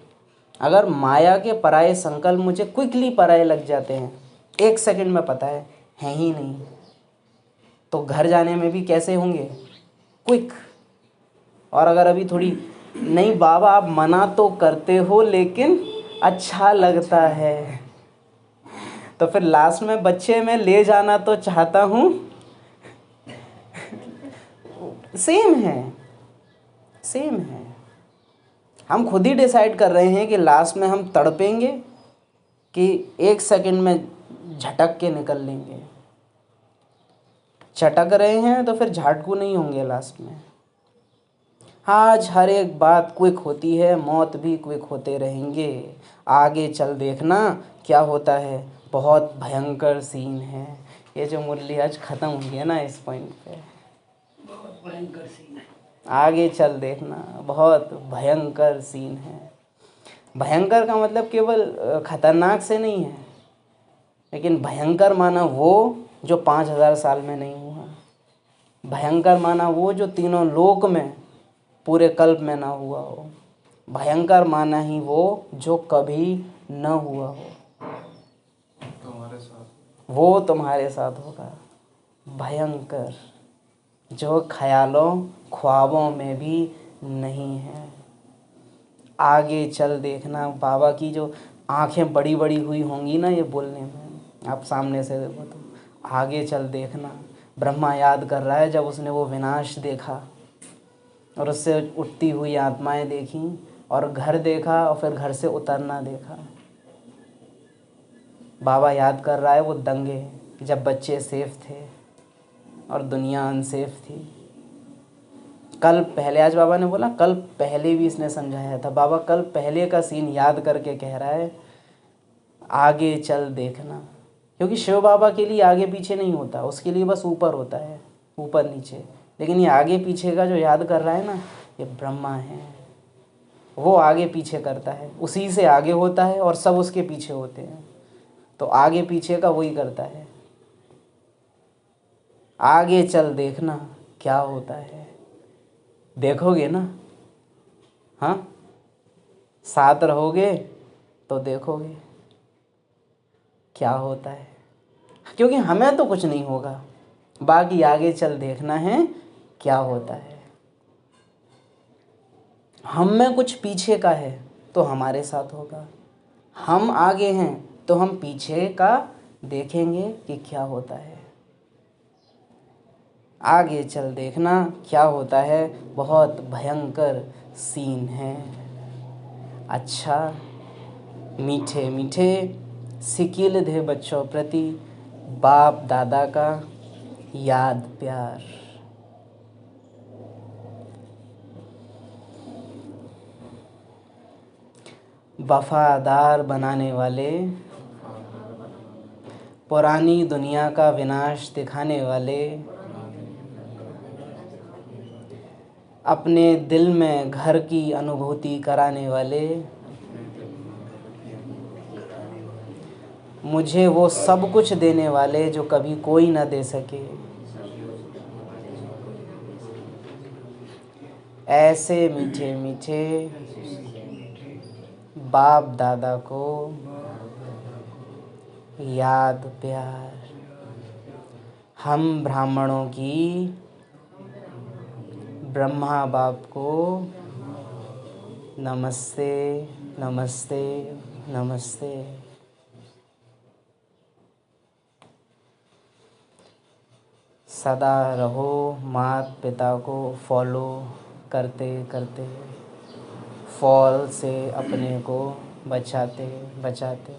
अगर माया के पराये संकल्प मुझे क्विकली पराये लग जाते हैं, 1 सेकंड में पता है ही नहीं, तो घर जाने में भी कैसे होंगे, क्विक। और अगर अभी थोड़ी, नहीं बाबा आप मना तो करते हो लेकिन अच्छा लगता है, तो फिर लास्ट में बच्चे में ले जाना तो चाहता हूँ। सेम है। हम खुद ही डिसाइड कर रहे हैं कि लास्ट में हम तड़पेंगे कि 1 सेकंड में झटक के निकल लेंगे। चटक रहे हैं तो फिर झाटकू नहीं होंगे लास्ट में। आज हर एक बात क्विक होती है, मौत भी क्विक होते रहेंगे। आगे चल देखना क्या होता है, बहुत भयंकर सीन है। ये जो मुरली आज ख़त्म हुई है ना, इस पॉइंट पे बहुत भयंकर सीन है। आगे चल देखना, बहुत भयंकर सीन है। भयंकर का मतलब केवल खतरनाक से नहीं है, लेकिन भयंकर माना वो जो 5000 साल में नहीं हुआ। भयंकर माना वो जो तीनों लोक में पूरे कल्प में ना हुआ हो। भयंकर माना ही वो जो कभी न हुआ हो, तुम्हारे साथ वो तुम्हारे साथ होगा। भयंकर जो ख्यालों ख्वाबों में भी नहीं है। आगे चल देखना। बाबा की जो आंखें बड़ी बड़ी हुई होंगी ना ये बोलने में, आप सामने से देखो तो आगे चल देखना। ब्रह्मा याद कर रहा है जब उसने वो विनाश देखा और उससे उठती हुई आत्माएं देखी और घर देखा और फिर घर से उतरना देखा। बाबा याद कर रहा है वो दंगे जब बच्चे सेफ थे और दुनिया अनसेफ थी। कल पहले, आज बाबा ने बोला कल पहले भी इसने समझाया था। बाबा कल पहले का सीन याद करके कह रहा है आगे चल देखना, क्योंकि शिव बाबा के लिए आगे पीछे नहीं होता, उसके लिए बस ऊपर होता है, ऊपर नीचे। लेकिन ये आगे पीछे का जो याद कर रहा है ना, ये ब्रह्मा है। वो आगे पीछे करता है, उसी से आगे होता है और सब उसके पीछे होते हैं, तो आगे पीछे का वही करता है। आगे चल देखना क्या होता है, देखोगे ना। हाँ, साथ रहोगे तो देखोगे क्या होता है, क्योंकि हमें तो कुछ नहीं होगा, बाकी आगे चल देखना है क्या होता है। हम में कुछ पीछे का है तो हमारे साथ होगा, हम आगे हैं तो हम पीछे का देखेंगे कि क्या होता है। आगे चल देखना क्या होता है, बहुत भयंकर सीन है। अच्छा, मीठे मीठे सिकिल दे बच्चों प्रति बाप दादा का याद प्यार। वफादार बनाने वाले, पुरानी दुनिया का विनाश दिखाने वाले, अपने दिल में घर की अनुभूति कराने वाले, मुझे वो सब कुछ देने वाले जो कभी कोई न दे सके। ऐसे मीठे मीठे बाप दादा को याद प्यार। हम ब्राह्मणों की ब्रह्मा बाप को नमस्ते नमस्ते नमस्ते। सदा रहो माता पिता को फॉलो करते करते, फॉल से अपने को बचाते बचाते।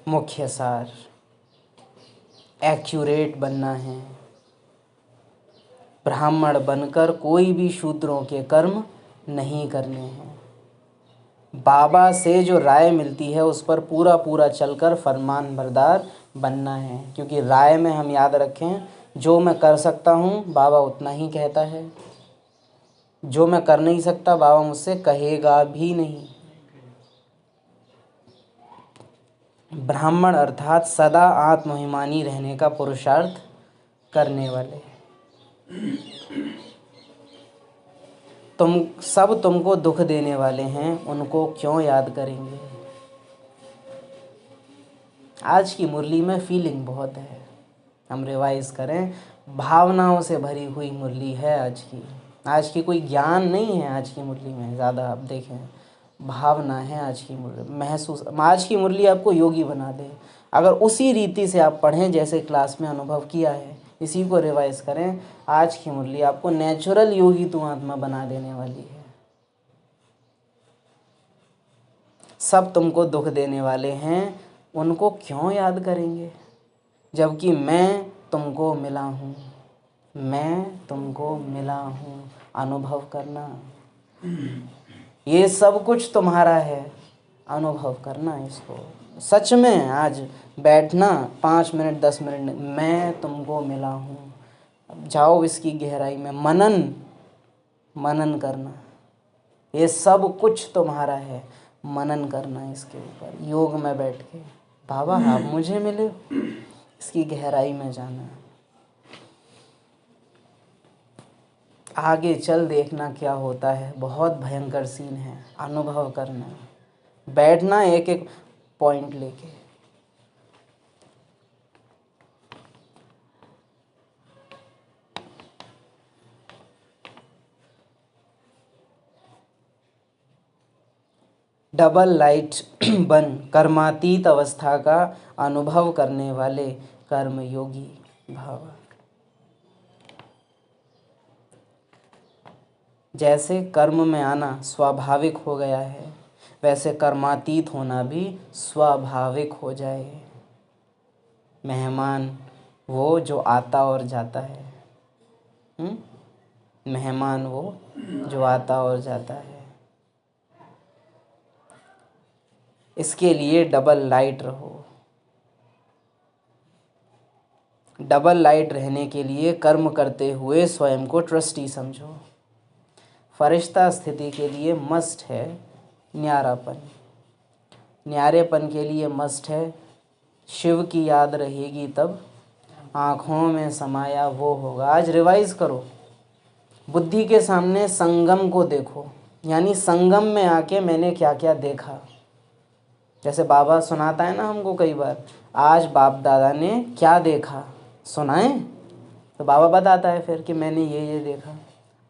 मुख्य सार, एक्यूरेट बनना है। ब्राह्मण बनकर कोई भी शूद्रों के कर्म नहीं करने हैं। बाबा से जो राय मिलती है उस पर पूरा पूरा चलकर फरमान बरदार बनना है, क्योंकि राय में हम याद रखें जो मैं कर सकता हूँ बाबा उतना ही कहता है, जो मैं कर नहीं सकता बाबा मुझसे कहेगा भी नहीं। ब्राह्मण अर्थात सदा आत्माभिमानी रहने का पुरुषार्थ करने वाले। तुम सब तुमको दुख देने वाले हैं, उनको क्यों याद करेंगे। आज की मुरली में फीलिंग बहुत है, हम रिवाइज करें, भावनाओं से भरी हुई मुरली है आज की कोई ज्ञान नहीं है आज की मुरली में ज़्यादा। आप देखें भावना है आज की मुरली, महसूस। आज की मुरली आपको योगी बना दे अगर उसी रीति से आप पढ़ें जैसे क्लास में अनुभव किया है, इसी को रिवाइज करें। आज की मुरली आपको नेचुरल योगी तू आत्मा बना देने वाली है। सब तुमको दुख देने वाले हैं, उनको क्यों याद करेंगे, जबकि मैं तुमको मिला हूँ, मैं तुमको मिला हूँ। अनुभव करना, ये सब कुछ तुम्हारा है, अनुभव करना इसको। सच में आज बैठना 5 मिनट 10 मिनट, मैं तुमको मिला हूँ, अब जाओ इसकी गहराई में मनन करना। ये सब कुछ तुम्हारा है, मनन करना इसके ऊपर, योग में बैठ के। बाबा आप मुझे मिले हो, इसकी गहराई में जाना। आगे चल देखना क्या होता है, बहुत भयंकर सीन है, अनुभव करना, बैठना एक एक पॉइंट लेके। डबल लाइट बन कर्मातीत अवस्था का अनुभव करने वाले कर्मयोगी भव। जैसे कर्म में आना स्वाभाविक हो गया है, वैसे कर्मातीत होना भी स्वाभाविक हो जाए। मेहमान वो जो आता और जाता है, मेहमान वो जो आता और जाता है। इसके लिए डबल लाइट रहो। डबल लाइट रहने के लिए कर्म करते हुए स्वयं को ट्रस्टी समझो। फरिश्ता स्थिति के लिए मस्ट है न्यारापन, न्यारेपन के लिए मस्ट है शिव की याद रहेगी तब आँखों में समाया वो होगा। आज रिवाइज करो, बुद्धि के सामने संगम को देखो, यानी संगम में आके मैंने क्या क्या देखा। जैसे बाबा सुनाता है ना हमको कई बार, आज बाप दादा ने क्या देखा सुनाएं, तो बाबा बताता है फिर कि मैंने ये देखा।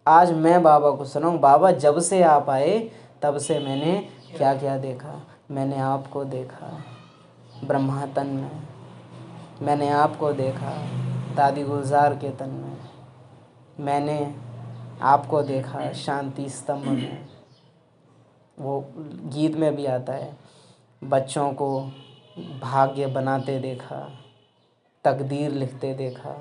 आज मैं बाबा को सुनाऊं, बाबा जब से आप आए तब से मैंने क्या क्या देखा। मैंने आपको देखा ब्रह्मा तन में, मैंने आपको देखा दादी गुलजार के तन में, मैंने आपको देखा शांति स्तंभ में। वो गीत में भी आता है, बच्चों को भाग्य बनाते देखा, तकदीर लिखते देखा,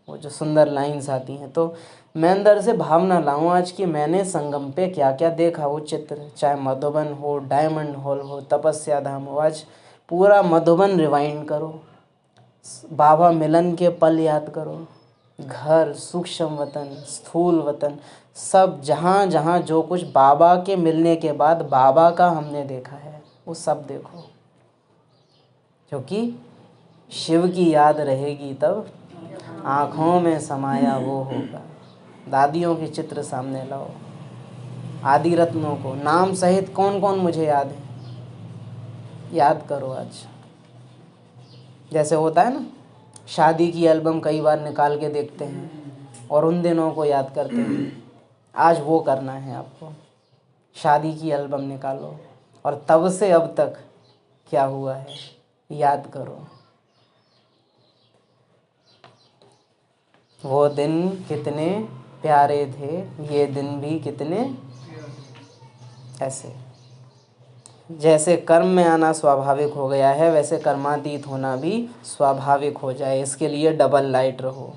वो जो सुंदर लाइंस आती हैं। तो मैं अंदर से भावना लाऊं आज कि मैंने संगम पे क्या क्या देखा। वो चित्र चाहे मधुबन हो, डायमंड हॉल हो, तपस्या धाम हो, आज पूरा मधुबन रिवाइंड करो, बाबा मिलन के पल याद करो, घर, सूक्ष्म वतन, स्थूल वतन, सब जहाँ जहाँ जो कुछ बाबा के मिलने के बाद बाबा का हमने देखा है वो सब देखो, क्योंकि शिव की याद रहेगी तब आँखों में समाया वो होगा। दादियों के चित्र सामने लाओ, आदि रत्नों को नाम सहित कौन कौन मुझे याद है, याद करो आज। जैसे होता है ना, शादी की एल्बम कई बार निकाल के देखते हैं और उन दिनों को याद करते हैं। आज वो करना है आपको, शादी की एल्बम निकालो और तब से अब तक क्या हुआ है याद करो। वो दिन कितने प्यारे थे, ये दिन भी कितने, ऐसे जैसे कर्म में आना स्वाभाविक हो गया है वैसे कर्मातीत होना भी स्वाभाविक हो जाए। इसके लिए डबल लाइट रहो।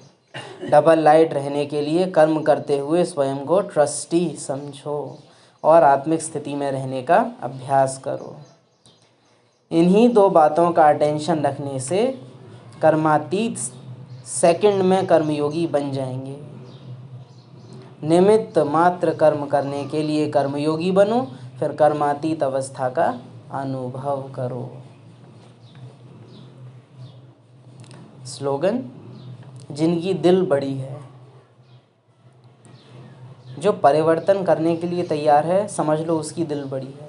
डबल लाइट रहने के लिए कर्म करते हुए स्वयं को ट्रस्टी समझो और आत्मिक स्थिति में रहने का अभ्यास करो। इन्हीं दो बातों का अटेंशन रखने से कर्मातीत सेकंड में कर्मयोगी बन जाएंगे। निमित्त मात्र कर्म करने के लिए कर्मयोगी बनो, फिर कर्मातीत अवस्था का अनुभव करो। स्लोगन, जिनकी दिल बड़ी है, जो परिवर्तन करने के लिए तैयार है समझ लो उसकी दिल बड़ी है।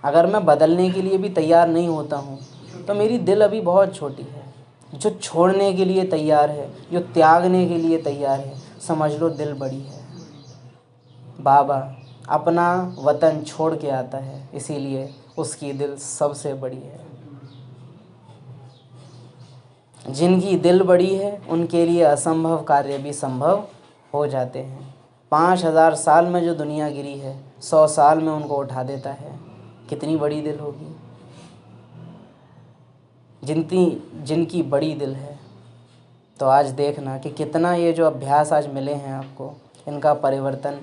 अगर मैं बदलने के लिए भी तैयार नहीं होता हूँ तो मेरी दिल अभी बहुत छोटी है। जो छोड़ने के लिए तैयार है, जो त्यागने के लिए तैयार है, समझ लो दिल बड़ी है। बाबा अपना वतन छोड़ के आता है, इसीलिए उसकी दिल सबसे बड़ी है। जिनकी दिल बड़ी है उनके लिए असंभव कार्य भी संभव हो जाते हैं। 5000 साल में जो दुनिया गिरी है 100 साल में उनको उठा देता है। कितनी बड़ी दिल होगी। जिनकी बड़ी दिल है, तो आज देखना कि कितना ये जो अभ्यास आज मिले हैं आपको, इनका परिवर्तन,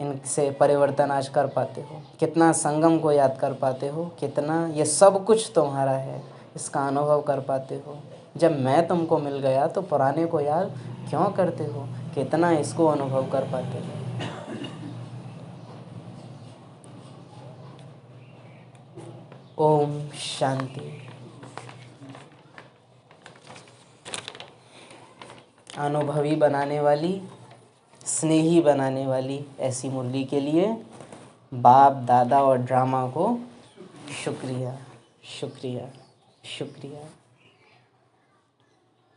इनसे परिवर्तन आज कर पाते हो, कितना संगम को याद कर पाते हो, कितना ये सब कुछ तुम्हारा है इसका अनुभव कर पाते हो। जब मैं तुमको मिल गया तो पुराने को याद क्यों करते हो, कितना इसको अनुभव कर पाते हो। ओम शांति। अनुभवी बनाने वाली, स्नेही बनाने वाली ऐसी मुरली के लिए बाप दादा और ड्रामा को शुक्रिया शुक्रिया शुक्रिया।